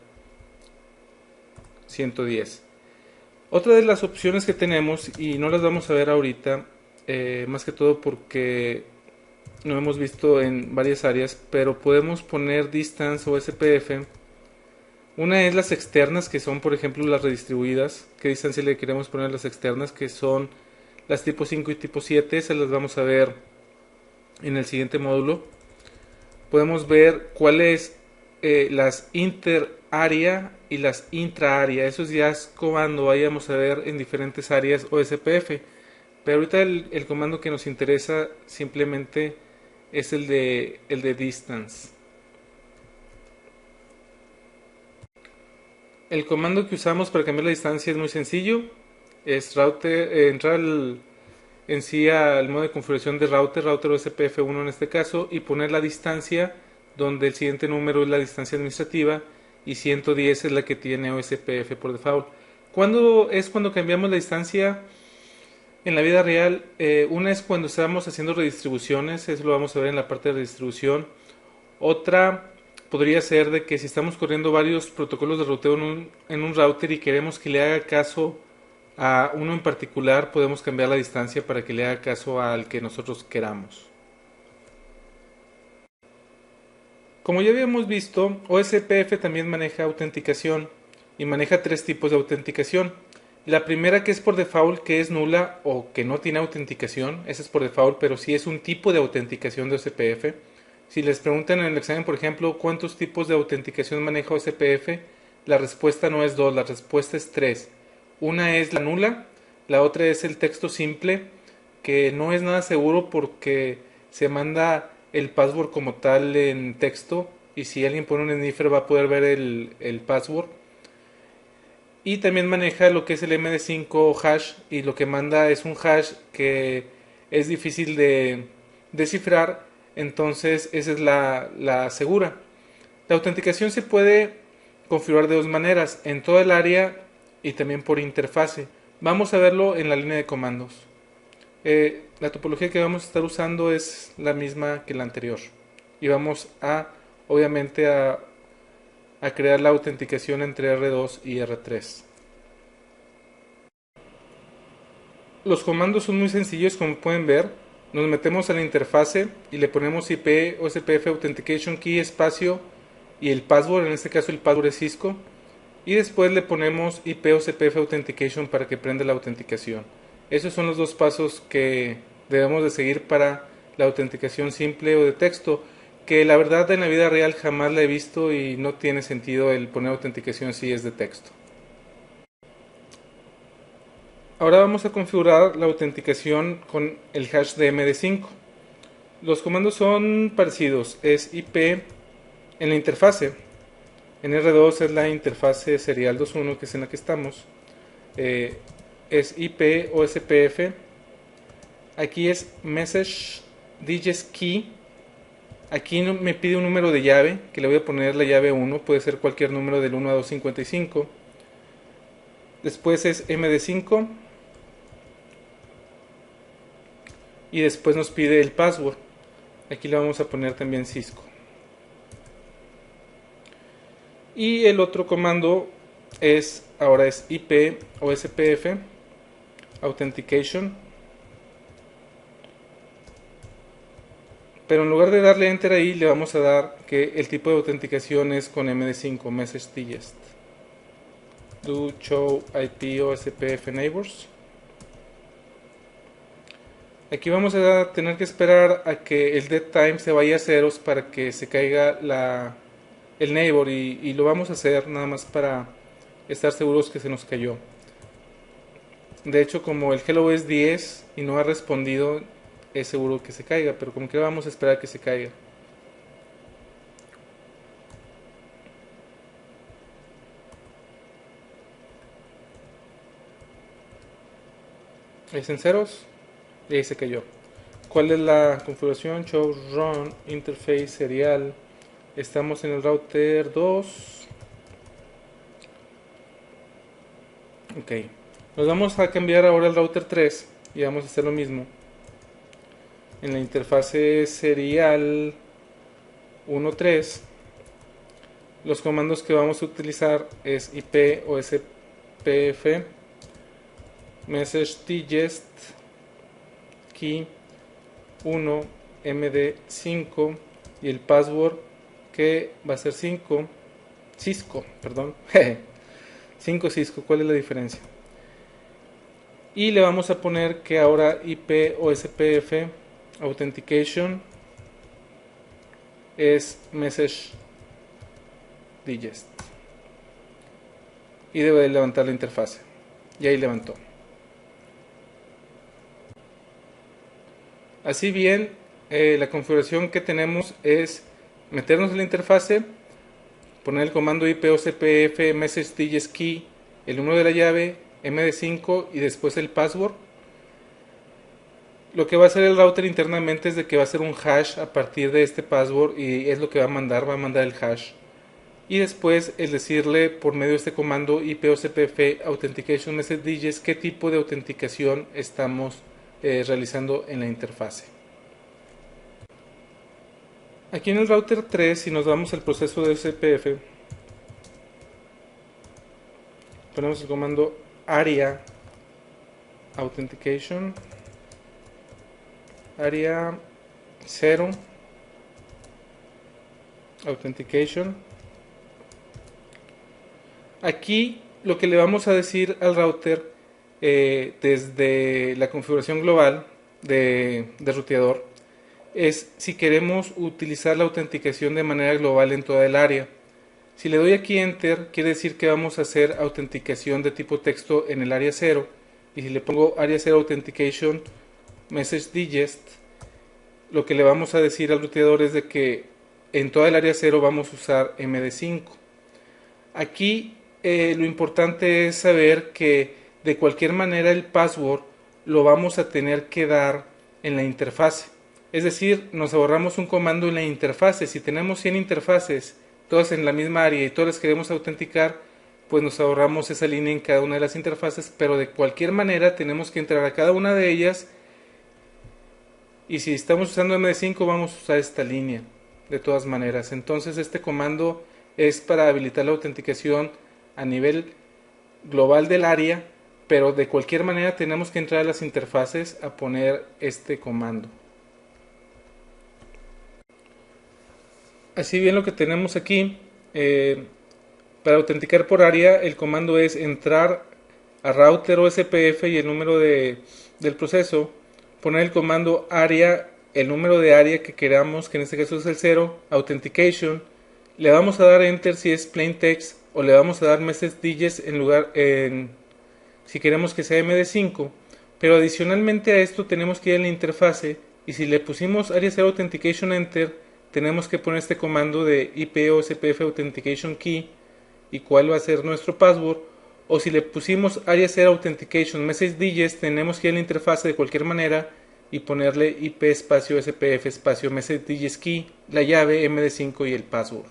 110. Otra de las opciones que tenemos, y no las vamos a ver ahorita, más que todo porque no hemos visto en varias áreas, pero podemos poner distance o SPF. Una es las externas, que son por ejemplo las redistribuidas. ¿Qué distancia le queremos poner a las externas? Que son las tipo 5 y tipo 7. Esas las vamos a ver en el siguiente módulo. Podemos ver cuáles las inter-área y las intra-área. Eso ya es comando vayamos a ver en diferentes áreas o SPF. Pero ahorita el comando que nos interesa simplemente es el de distance. El comando que usamos para cambiar la distancia es muy sencillo. Es entrar en sí al modo de configuración de router o SPF1 en este caso, y poner la distancia donde el siguiente número es la distancia administrativa y 110 es la que tiene OSPF por default. ¿Cuándo es cuando cambiamos la distancia en la vida real? Una es cuando estamos haciendo redistribuciones, eso lo vamos a ver en la parte de redistribución. Otra podría ser de que si estamos corriendo varios protocolos de ruteo en un router y queremos que le haga caso a uno en particular, podemos cambiar la distancia para que le haga caso al que nosotros queramos. Como ya habíamos visto, OSPF también maneja autenticación y maneja tres tipos de autenticación. La primera, que es por default, que es nula o que no tiene autenticación. Esa es por default, pero sí es un tipo de autenticación de OSPF. Si les preguntan en el examen, por ejemplo, ¿cuántos tipos de autenticación maneja OSPF? La respuesta no es 2, la respuesta es 3. Una es la nula, la otra es el texto simple, que no es nada seguro porque se manda el password como tal en texto, y si alguien pone un sniffer va a poder ver el password. Y también maneja lo que es el MD5 hash, y lo que manda es un hash que es difícil de descifrar, entonces esa es la segura. La autenticación se puede configurar de dos maneras, en toda el área y también por interfase. Vamos a verlo en la línea de comandos. La topología que vamos a estar usando es la misma que la anterior, y vamos obviamente a crear la autenticación entre R2 y R3. Los comandos son muy sencillos, como pueden ver. Nos metemos a la interfase y le ponemos IP OSPF Authentication Key espacio y el password, en este caso el password es Cisco, y después le ponemos IP OSPF Authentication para que prenda la autenticación. Esos son los dos pasos que debemos de seguir para la autenticación simple o de texto, que la verdad en la vida real jamás la he visto y no tiene sentido el poner autenticación si es de texto. Ahora vamos a configurar la autenticación con el hash de MD5. Los comandos son parecidos, es IP en la interfase. En R2 es la interfase serial 2.1, que es en la que estamos. Es IP o SPF. Aquí es Message Digest Key. Aquí me pide un número de llave, que le voy a poner la llave 1, puede ser cualquier número del 1 a 255. Después es MD5. Y después nos pide el password. Aquí le vamos a poner también Cisco. Y el otro comando ahora es IP o SPF Authentication. pero en lugar de darle enter ahí, le vamos a dar que el tipo de autenticación es con MD5, Message Digest. Do show IP OSPF neighbors. Aquí vamos a tener que esperar a que el dead time se vaya a ceros para que se caiga el neighbor, y lo vamos a hacer nada más para estar seguros que se nos cayó. De hecho, como el hello es 10 y no ha respondido, es seguro que se caiga, pero como que vamos a esperar a que se caiga. Es en ceros y ahí se cayó. ¿Cuál es la configuración? Show run interface serial. Estamos en el router 2. Ok. Nos vamos a cambiar ahora al router 3 y vamos a hacer lo mismo. En la interfase serial 1.3, los comandos que vamos a utilizar es IP OSPF, message digest, key 1, MD5 y el password que va a ser 5 Cisco, perdón. 5 Cisco, ¿cuál es la diferencia? Y le vamos a poner que ahora IP OSPF Authentication es Message Digest. Y debe de levantar la interfase. Y ahí levantó. Así bien, la configuración que tenemos es meternos en la interfase, poner el comando IP OSPF Message Digest Key, el número de la llave, MD5 y después el password. Lo que va a hacer el router internamente es de que va a hacer un hash a partir de este password, y es lo que va a mandar el hash. Y después el decirle por medio de este comando IP OSPF Authentication Message Digest qué tipo de autenticación estamos realizando en la interfase. Aquí en el router 3, si nos vamos al proceso de OSPF, ponemos el comando ARIA Authentication, ARIA 0 Authentication. Aquí lo que le vamos a decir al router desde la configuración global de ruteador es si queremos utilizar la autenticación de manera global en toda el área. Si le doy aquí Enter, quiere decir que vamos a hacer autenticación de tipo texto en el área 0. Y si le pongo área 0 Authentication Message Digest, lo que le vamos a decir al ruteador es de que en toda el área 0 vamos a usar MD5. Aquí lo importante es saber que de cualquier manera el password lo vamos a tener que dar en la interfase. Es decir, nos ahorramos un comando en la interfase. Si tenemos 100 interfaces, todas en la misma área y todas las queremos autenticar, pues nos ahorramos esa línea en cada una de las interfaces, pero de cualquier manera tenemos que entrar a cada una de ellas, y si estamos usando MD5 vamos a usar esta línea de todas maneras. Entonces este comando es para habilitar la autenticación a nivel global del área, pero de cualquier manera tenemos que entrar a las interfaces a poner este comando. Así bien, lo que tenemos aquí, para autenticar por área, el comando es entrar a router OSPF y el número del proceso, poner el comando área, el número de área que queramos, que en este caso es el 0, authentication, le vamos a dar enter si es plain text, o le vamos a dar message digest si queremos que sea MD5, pero adicionalmente a esto tenemos que ir a la interfase, y si le pusimos área 0 authentication enter, tenemos que poner este comando de IP OSPF Authentication Key y cuál va a ser nuestro password. O si le pusimos área 0 Authentication Message Digest, tenemos que ir a la interfase de cualquier manera y ponerle IP espacio SPF espacio Message Digest Key, la llave MD5 y el password.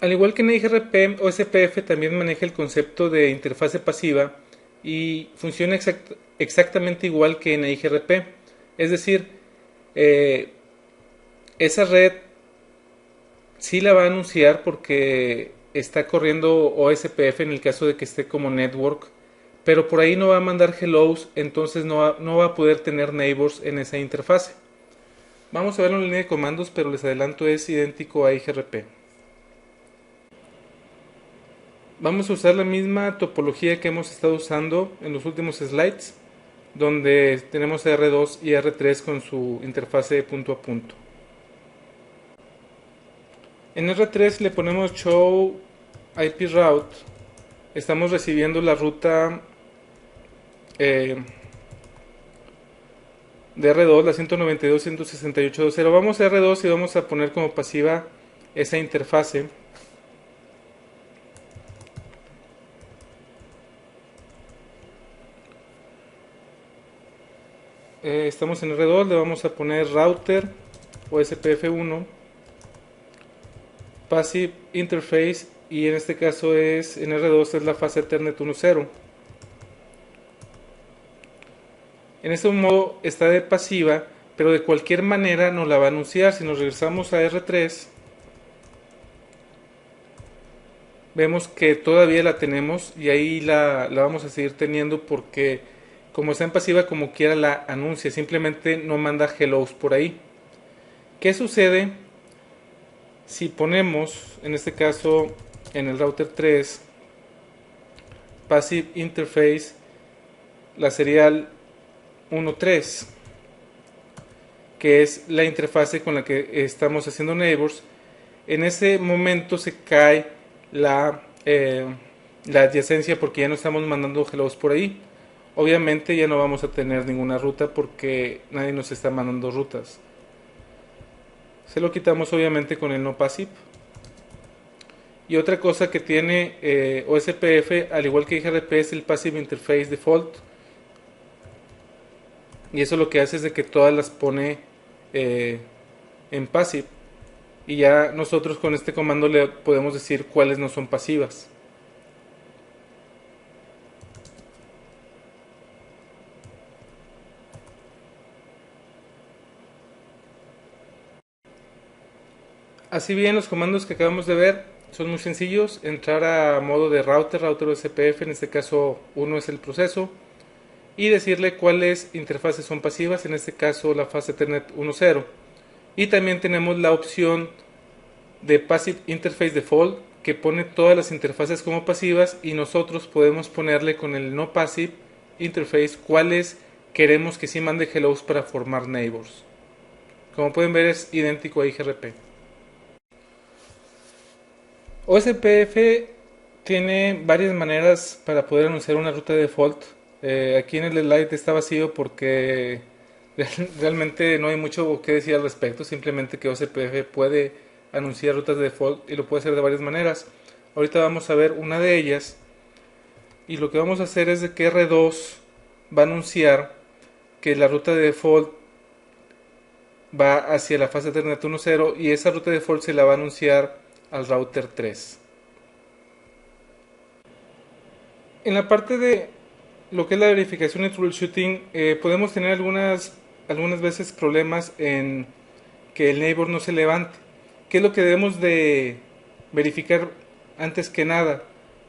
Al igual que en IGRP, OSPF también maneja el concepto de interfase pasiva y funciona exactamente igual que en IGRP. Es decir, esa red sí la va a anunciar porque está corriendo OSPF en el caso de que esté como network, pero por ahí no va a mandar hellos, entonces no va a poder tener neighbors en esa interfase. Vamos a verlo en línea de comandos, pero les adelanto es idéntico a IGRP. Vamos a usar la misma topología que hemos estado usando en los últimos slides, donde tenemos R2 y R3 con su interfase punto a punto. En R3 le ponemos show IP route. Estamos recibiendo la ruta de R2, la 192.168.2.0. Vamos a R2 y vamos a poner como pasiva esa interfase. Estamos en R2, le vamos a poner router o SPF1, passive interface, y en este caso es en R2 es la fase Ethernet 1.0. En este modo está de pasiva, pero de cualquier manera nos la va a anunciar. Si nos regresamos a R3, vemos que todavía la tenemos y ahí la vamos a seguir teniendo porque como está en pasiva, como quiera la anuncia, simplemente no manda hellos por ahí. ¿Qué sucede si ponemos, en este caso en el router 3, passive interface, la serial 1.3, que es la interfase con la que estamos haciendo neighbors? En ese momento se cae la adyacencia porque ya no estamos mandando hellos por ahí. Obviamente ya no vamos a tener ninguna ruta porque nadie nos está mandando rutas. Se lo quitamos obviamente con el no passive. Y otra cosa que tiene OSPF, al igual que IGRP, es el passive interface default. Y eso lo que hace es de que todas las pone en passive. Y ya nosotros con este comando le podemos decir cuáles no son pasivas. Así bien, los comandos que acabamos de ver son muy sencillos. Entrar a modo de router OSPF, en este caso uno es el proceso, y decirle cuáles interfaces son pasivas, en este caso la fase Ethernet 1.0. Y también tenemos la opción de Passive Interface Default, que pone todas las interfaces como pasivas, y nosotros podemos ponerle con el no Passive Interface cuáles queremos que sí mande hellos para formar neighbors. Como pueden ver, es idéntico a IGRP. OSPF tiene varias maneras para poder anunciar una ruta de default. Aquí en el slide está vacío porque realmente no hay mucho que decir al respecto, simplemente que OSPF puede anunciar rutas de default y lo puede hacer de varias maneras. Ahorita vamos a ver una de ellas, y lo que vamos a hacer es de que R2 va a anunciar que la ruta de default va hacia la fase Ethernet 1.0 y esa ruta de default se la va a anunciar al router 3. En la parte de lo que es la verificación y troubleshooting, podemos tener algunas veces problemas en que el neighbor no se levante. ¿Qué es lo que debemos de verificar antes que nada?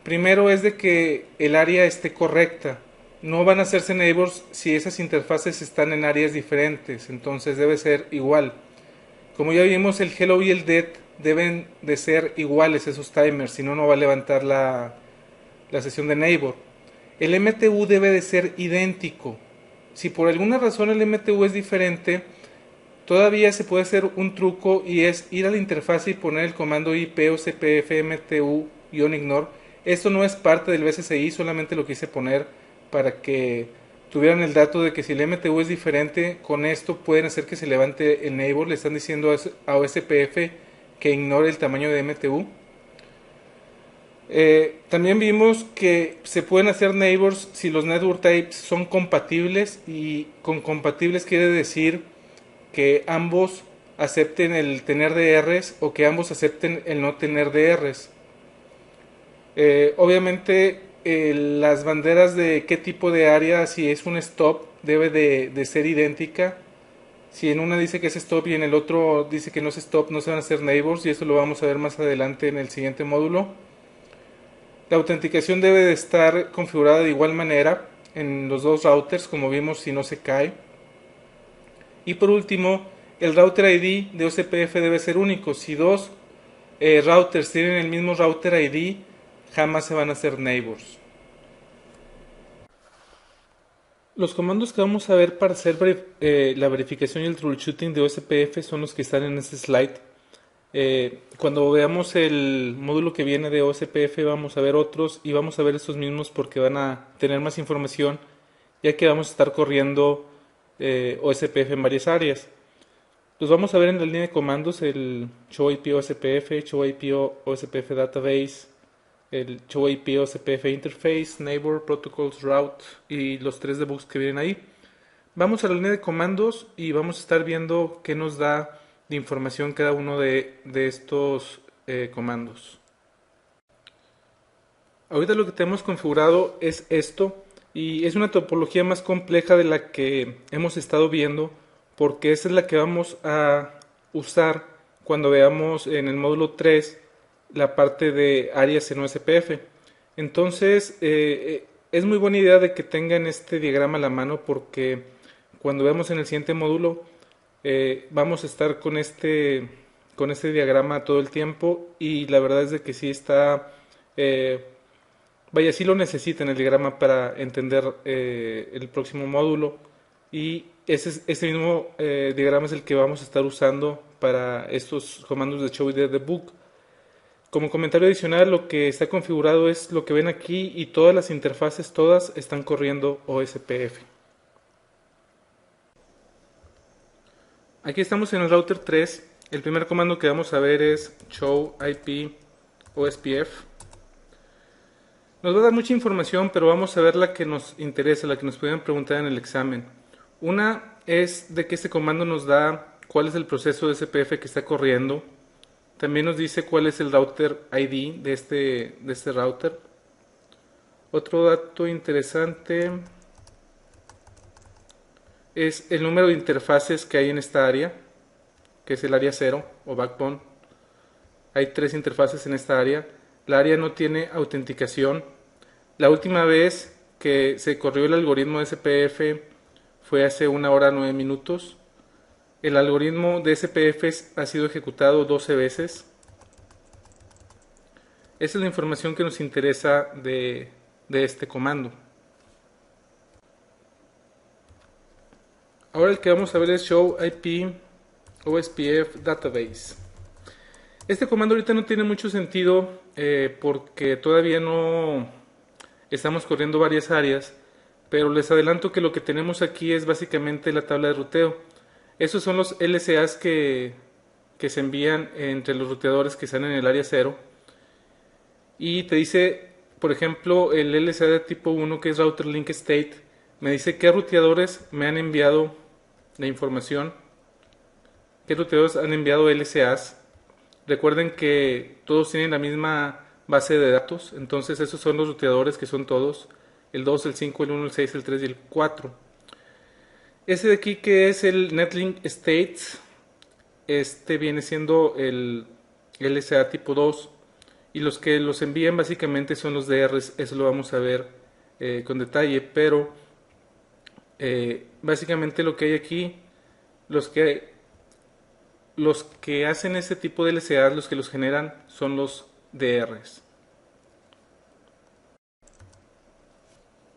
Primero es de que el área esté correcta. No van a hacerse neighbors si esas interfaces están en áreas diferentes, entonces debe ser igual. Como ya vimos, el hello y el dead deben de ser iguales esos timers, si no, no va a levantar la sesión de neighbor. El MTU debe de ser idéntico. Si por alguna razón el MTU es diferente, todavía se puede hacer un truco, y es ir a la interfaz y poner el comando IP o CPF MTU-ignore. Esto no es parte del BSCI, solamente lo quise poner para que tuvieran el dato de que si el MTU es diferente, con esto pueden hacer que se levante el neighbor. Le están diciendo a OSPF que ignore el tamaño de MTU. También vimos que se pueden hacer neighbors si los network types son compatibles, y con compatibles quiere decir que ambos acepten el tener DRs o que ambos acepten el no tener DRs. Obviamente las banderas de qué tipo de área, si es un stop, debe de ser idéntica. Si en una dice que es stop y en el otro dice que no es stop, no se van a hacer neighbors, y eso lo vamos a ver más adelante en el siguiente módulo. La autenticación debe de estar configurada de igual manera en los dos routers, como vimos, si no se cae. Y por último, el router ID de OSPF debe ser único. Si dos routers tienen el mismo router ID, jamás se van a hacer neighbors. Los comandos que vamos a ver para hacer la verificación y el troubleshooting de OSPF son los que están en este slide. Cuando veamos el módulo que viene de OSPF vamos a ver otros y vamos a ver estos mismos porque van a tener más información, ya que vamos a estar corriendo OSPF en varias áreas. Los vamos a ver en la línea de comandos: el show IP OSPF, show IP OSPF Database, el show IP OSPF Interface, Neighbor, Protocols, Route y los 3 debugs que vienen ahí. Vamos a la línea de comandos y vamos a estar viendo qué nos da de información cada uno de estos comandos. Ahorita lo que tenemos configurado es esto, y es una topología más compleja de la que hemos estado viendo, porque esa es la que vamos a usar cuando veamos en el módulo 3 la parte de áreas en OSPF. Entonces es muy buena idea de que tengan este diagrama a la mano, porque cuando veamos en el siguiente módulo vamos a estar con este diagrama todo el tiempo, y la verdad es de que sí está vaya, sí lo necesitan el diagrama para entender el próximo módulo, y ese mismo diagrama es el que vamos a estar usando para estos comandos de show y de debug. Como comentario adicional, lo que está configurado es lo que ven aquí, y todas las interfaces, todas están corriendo OSPF. Aquí estamos en el router 3. El primer comando que vamos a ver es show IP OSPF. Nos va a dar mucha información, pero vamos a ver la que nos interesa, la que nos pueden preguntar en el examen. Una es de que este comando nos da cuál es el proceso de SPF que está corriendo. También nos dice cuál es el router ID de este router. Otro dato interesante es el número de interfaces que hay en esta área, que es el área 0 o backbone. Hay 3 interfaces en esta área. La área no tiene autenticación. La última vez que se corrió el algoritmo de SPF fue hace 1 hora 9 minutos. El algoritmo de SPF ha sido ejecutado 12 veces. Esa es la información que nos interesa de este comando. Ahora el que vamos a ver es show IP OSPF Database. Este comando ahorita no tiene mucho sentido porque todavía no estamos corriendo varias áreas, pero les adelanto que lo que tenemos aquí es básicamente la tabla de ruteo. Esos son los LSAs que se envían entre los ruteadores que están en el área 0, y te dice, por ejemplo, el LSA de tipo 1, que es Router Link State, me dice qué ruteadores me han enviado la información, qué ruteadores han enviado LSAs. Recuerden que todos tienen la misma base de datos, entonces esos son los ruteadores, que son todos: el 2, el 5, el 1, el 6, el 3 y el 4. Ese de aquí, que es el Netlink States, este viene siendo el LSA tipo 2, y los que los envían básicamente son los DRs. Eso lo vamos a ver con detalle, pero básicamente lo que hay aquí, los que hacen este tipo de LSAs, los que los generan, son los DRs.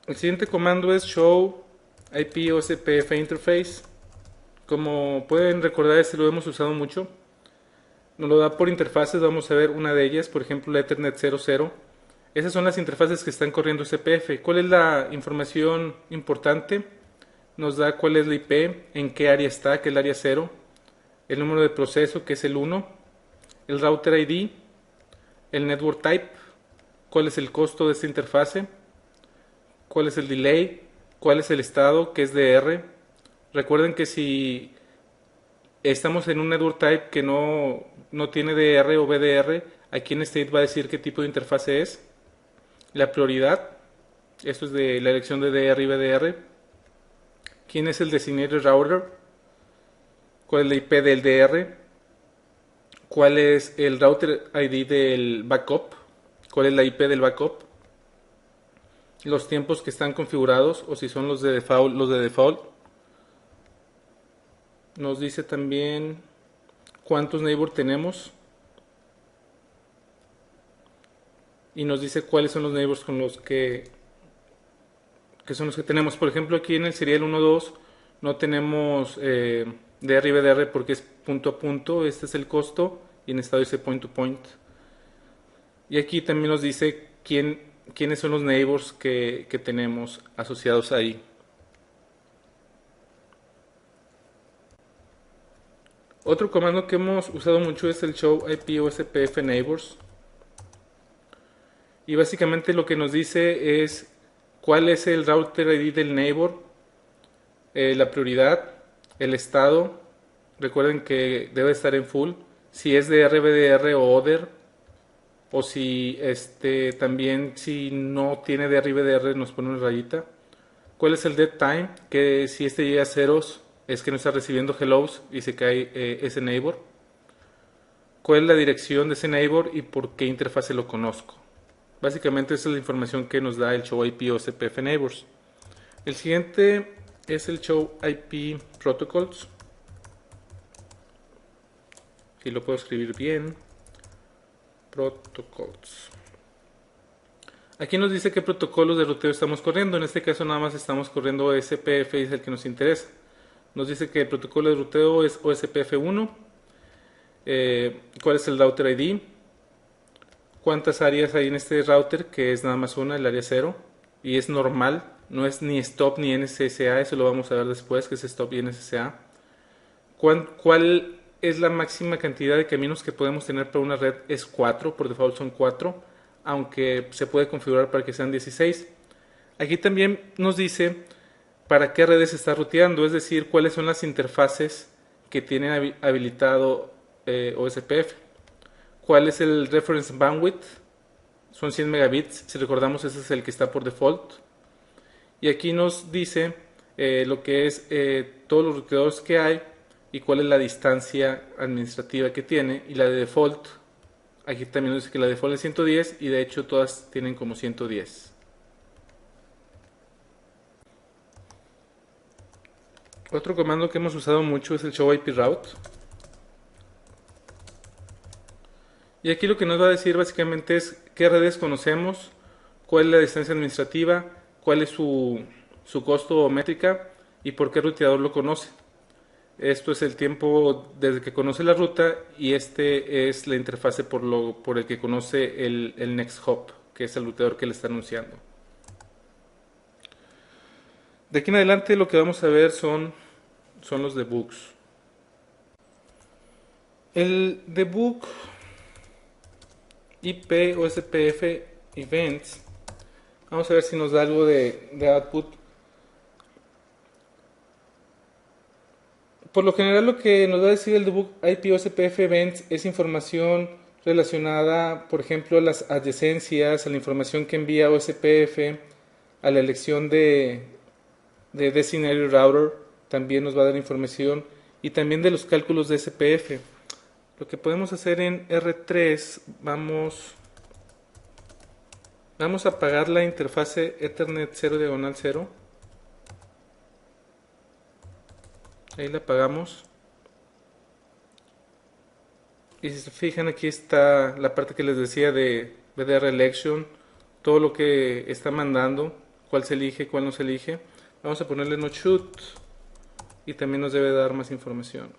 El siguiente comando es show IP OSPF Interface. Como pueden recordar, este lo hemos usado mucho. Nos lo da por interfaces. Vamos a ver una de ellas, por ejemplo la Ethernet 00. Esas son las interfaces que están corriendo SPF. ¿Cuál es la información importante? Nos da cuál es la IP, en qué área está, que es el área 0, el número de proceso, que es el 1, el router ID, el network type, cuál es el costo de esta interfase, cuál es el delay, cuál es el estado, que es DR. Recuerden que si estamos en un network type que no tiene DR o BDR, aquí en state va a decir qué tipo de interfase es. La prioridad, esto es de la elección de DR y BDR. ¿Quién es el designated router? ¿Cuál es la IP del DR? ¿Cuál es el router ID del backup? cuál es la IP del backup, los tiempos que están configurados o si son los de default. Nos dice también cuántos neighbors tenemos y nos dice cuáles son los neighbors con los que son los que tenemos. Por ejemplo, aquí en el serial 1.2 no tenemos DR y BDR porque es punto a punto, este es el costo, y en estado dice point to point. Y aquí también nos dice quiénes son los neighbors que tenemos asociados ahí. Otro comando que hemos usado mucho es el show IP OSPF neighbors. Y básicamente lo que nos dice es cuál es el router ID del neighbor, la prioridad, el estado. Recuerden que debe estar en full. Si es de RBDR o ODER, o si también si no tiene de RBDR nos pone una rayita. ¿Cuál es el dead time? Que si llega a ceros es que no está recibiendo hellos y se cae ese neighbor. ¿Cuál es la dirección de ese neighbor y por qué interfase lo conozco? Básicamente esa es la información que nos da el show IP OSPF neighbors. El siguiente es el show IP protocols. Si lo puedo escribir bien. Protocols. Aquí nos dice qué protocolos de ruteo estamos corriendo. En este caso nada más estamos corriendo OSPF y es el que nos interesa. Nos dice que el protocolo de ruteo es OSPF1. ¿Cuál es el router ID? ¿Cuántas áreas hay en este router? Que es nada más una, el área 0. Y es normal, no es ni stop ni NSSA, eso lo vamos a ver después, que es stop y NSSA. ¿Cuál es la máxima cantidad de caminos que podemos tener para una red? Es 4, por default son 4, aunque se puede configurar para que sean 16. Aquí también nos dice para qué redes está ruteando, es decir, cuáles son las interfaces que tienen habilitado OSPF. ¿Cuál es el reference bandwidth? Son 100 megabits, si recordamos ese es el que está por default. Y aquí nos dice lo que es todos los ruteadores que hay y cuál es la distancia administrativa que tiene. Y la de default, aquí también nos dice que la default es 110 y de hecho todas tienen como 110. Otro comando que hemos usado mucho es el show IP route. Y aquí lo que nos va a decir básicamente es qué redes conocemos, cuál es la distancia administrativa, cuál es su costo o métrica y por qué ruteador lo conoce. Esto es el tiempo desde que conoce la ruta y este es la interfase por el que conoce el next hop, que es el ruteador que le está anunciando. De aquí en adelante lo que vamos a ver son los debugs. El debug IP OSPF events, vamos a ver si nos da algo de output. Por lo general lo que nos va a decir el debug IP OSPF events es información relacionada, por ejemplo, a las adyacencias, a la información que envía OSPF, a la elección de Destination Router, también nos va a dar información, y también de los cálculos de SPF. Lo que podemos hacer en R3, vamos a apagar la interfase Ethernet 0/0. Ahí la apagamos. Y si se fijan, aquí está la parte que les decía de BDR Election, todo lo que está mandando, cuál se elige, cuál no se elige. Vamos a ponerle no shoot y también nos debe dar más información.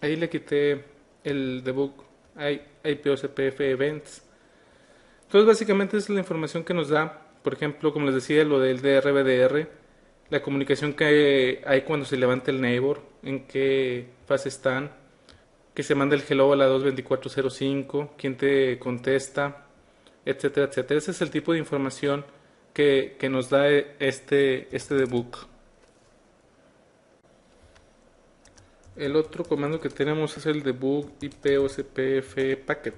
Ahí le quité el debug IP OSPF events. Entonces básicamente es la información que nos da, por ejemplo, como les decía, lo del DRBDR, la comunicación que hay cuando se levanta el neighbor, en qué fase están, que se manda el hello a la 224.05, quién te contesta, etcétera, etcétera. Ese es el tipo de información que nos da este debug. El otro comando que tenemos es el debug IP OSPF packet.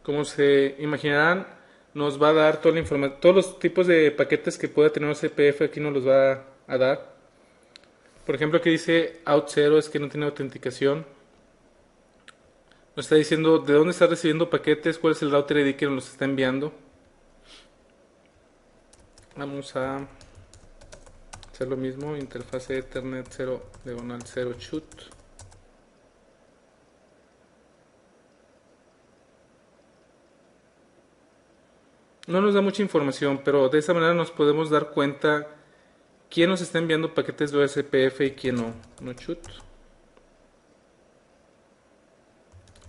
Como se imaginarán, nos va a dar toda la información, todos los tipos de paquetes que pueda tener OSPF aquí nos los va a dar. Por ejemplo, aquí dice out 0 es que no tiene autenticación. Nos está diciendo de dónde está recibiendo paquetes, cuál es el router ID que nos los está enviando. Vamos a hacer lo mismo, interfase Ethernet 0 diagonal 0 chut. No nos da mucha información, pero de esa manera nos podemos dar cuenta quién nos está enviando paquetes de OSPF y quién no. No chut.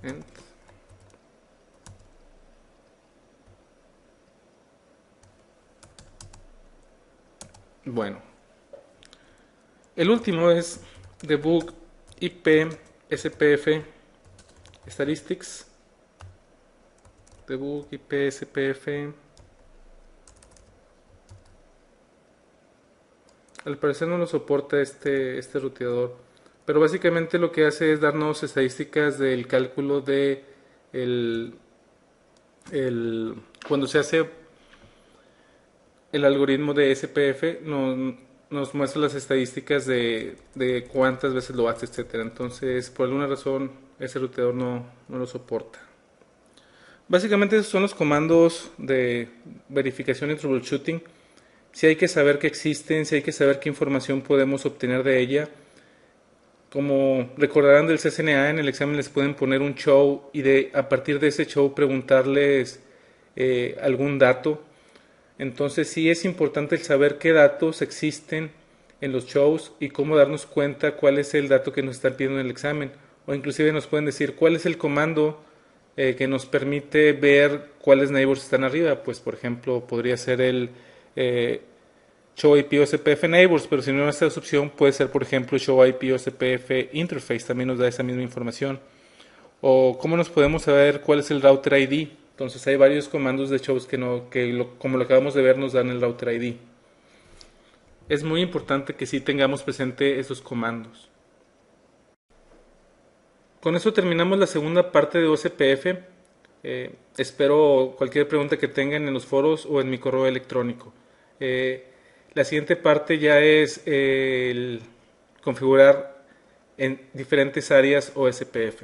End. Bueno, el último es debug IP SPF statistics. Debug IP SPF. Al parecer no lo soporta este ruteador, pero básicamente lo que hace es darnos estadísticas del cálculo de cuando se hace el algoritmo de SPF, nos muestra las estadísticas de cuántas veces lo hace, etcétera. Entonces, por alguna razón, ese ruteador no lo soporta. Básicamente esos son los comandos de verificación y troubleshooting. Si hay que saber que existen, si hay que saber qué información podemos obtener de ella. Como recordarán del CCNA, en el examen les pueden poner un show y a partir de ese show preguntarles algún dato. Entonces sí es importante el saber qué datos existen en los shows y cómo darnos cuenta cuál es el dato que nos están pidiendo en el examen. O inclusive nos pueden decir cuál es el comando que nos permite ver cuáles neighbors están arriba. Pues por ejemplo podría ser el show IP OSPF neighbors, pero si no esta opción puede ser por ejemplo show IP OSPF interface, también nos da esa misma información. O cómo nos podemos saber cuál es el router ID. Entonces hay varios comandos de shows como lo acabamos de ver nos dan el router ID. Es muy importante que sí tengamos presente esos comandos. Con eso terminamos la segunda parte de OSPF. Espero cualquier pregunta que tengan en los foros o en mi correo electrónico. La siguiente parte ya es el configurar en diferentes áreas OSPF.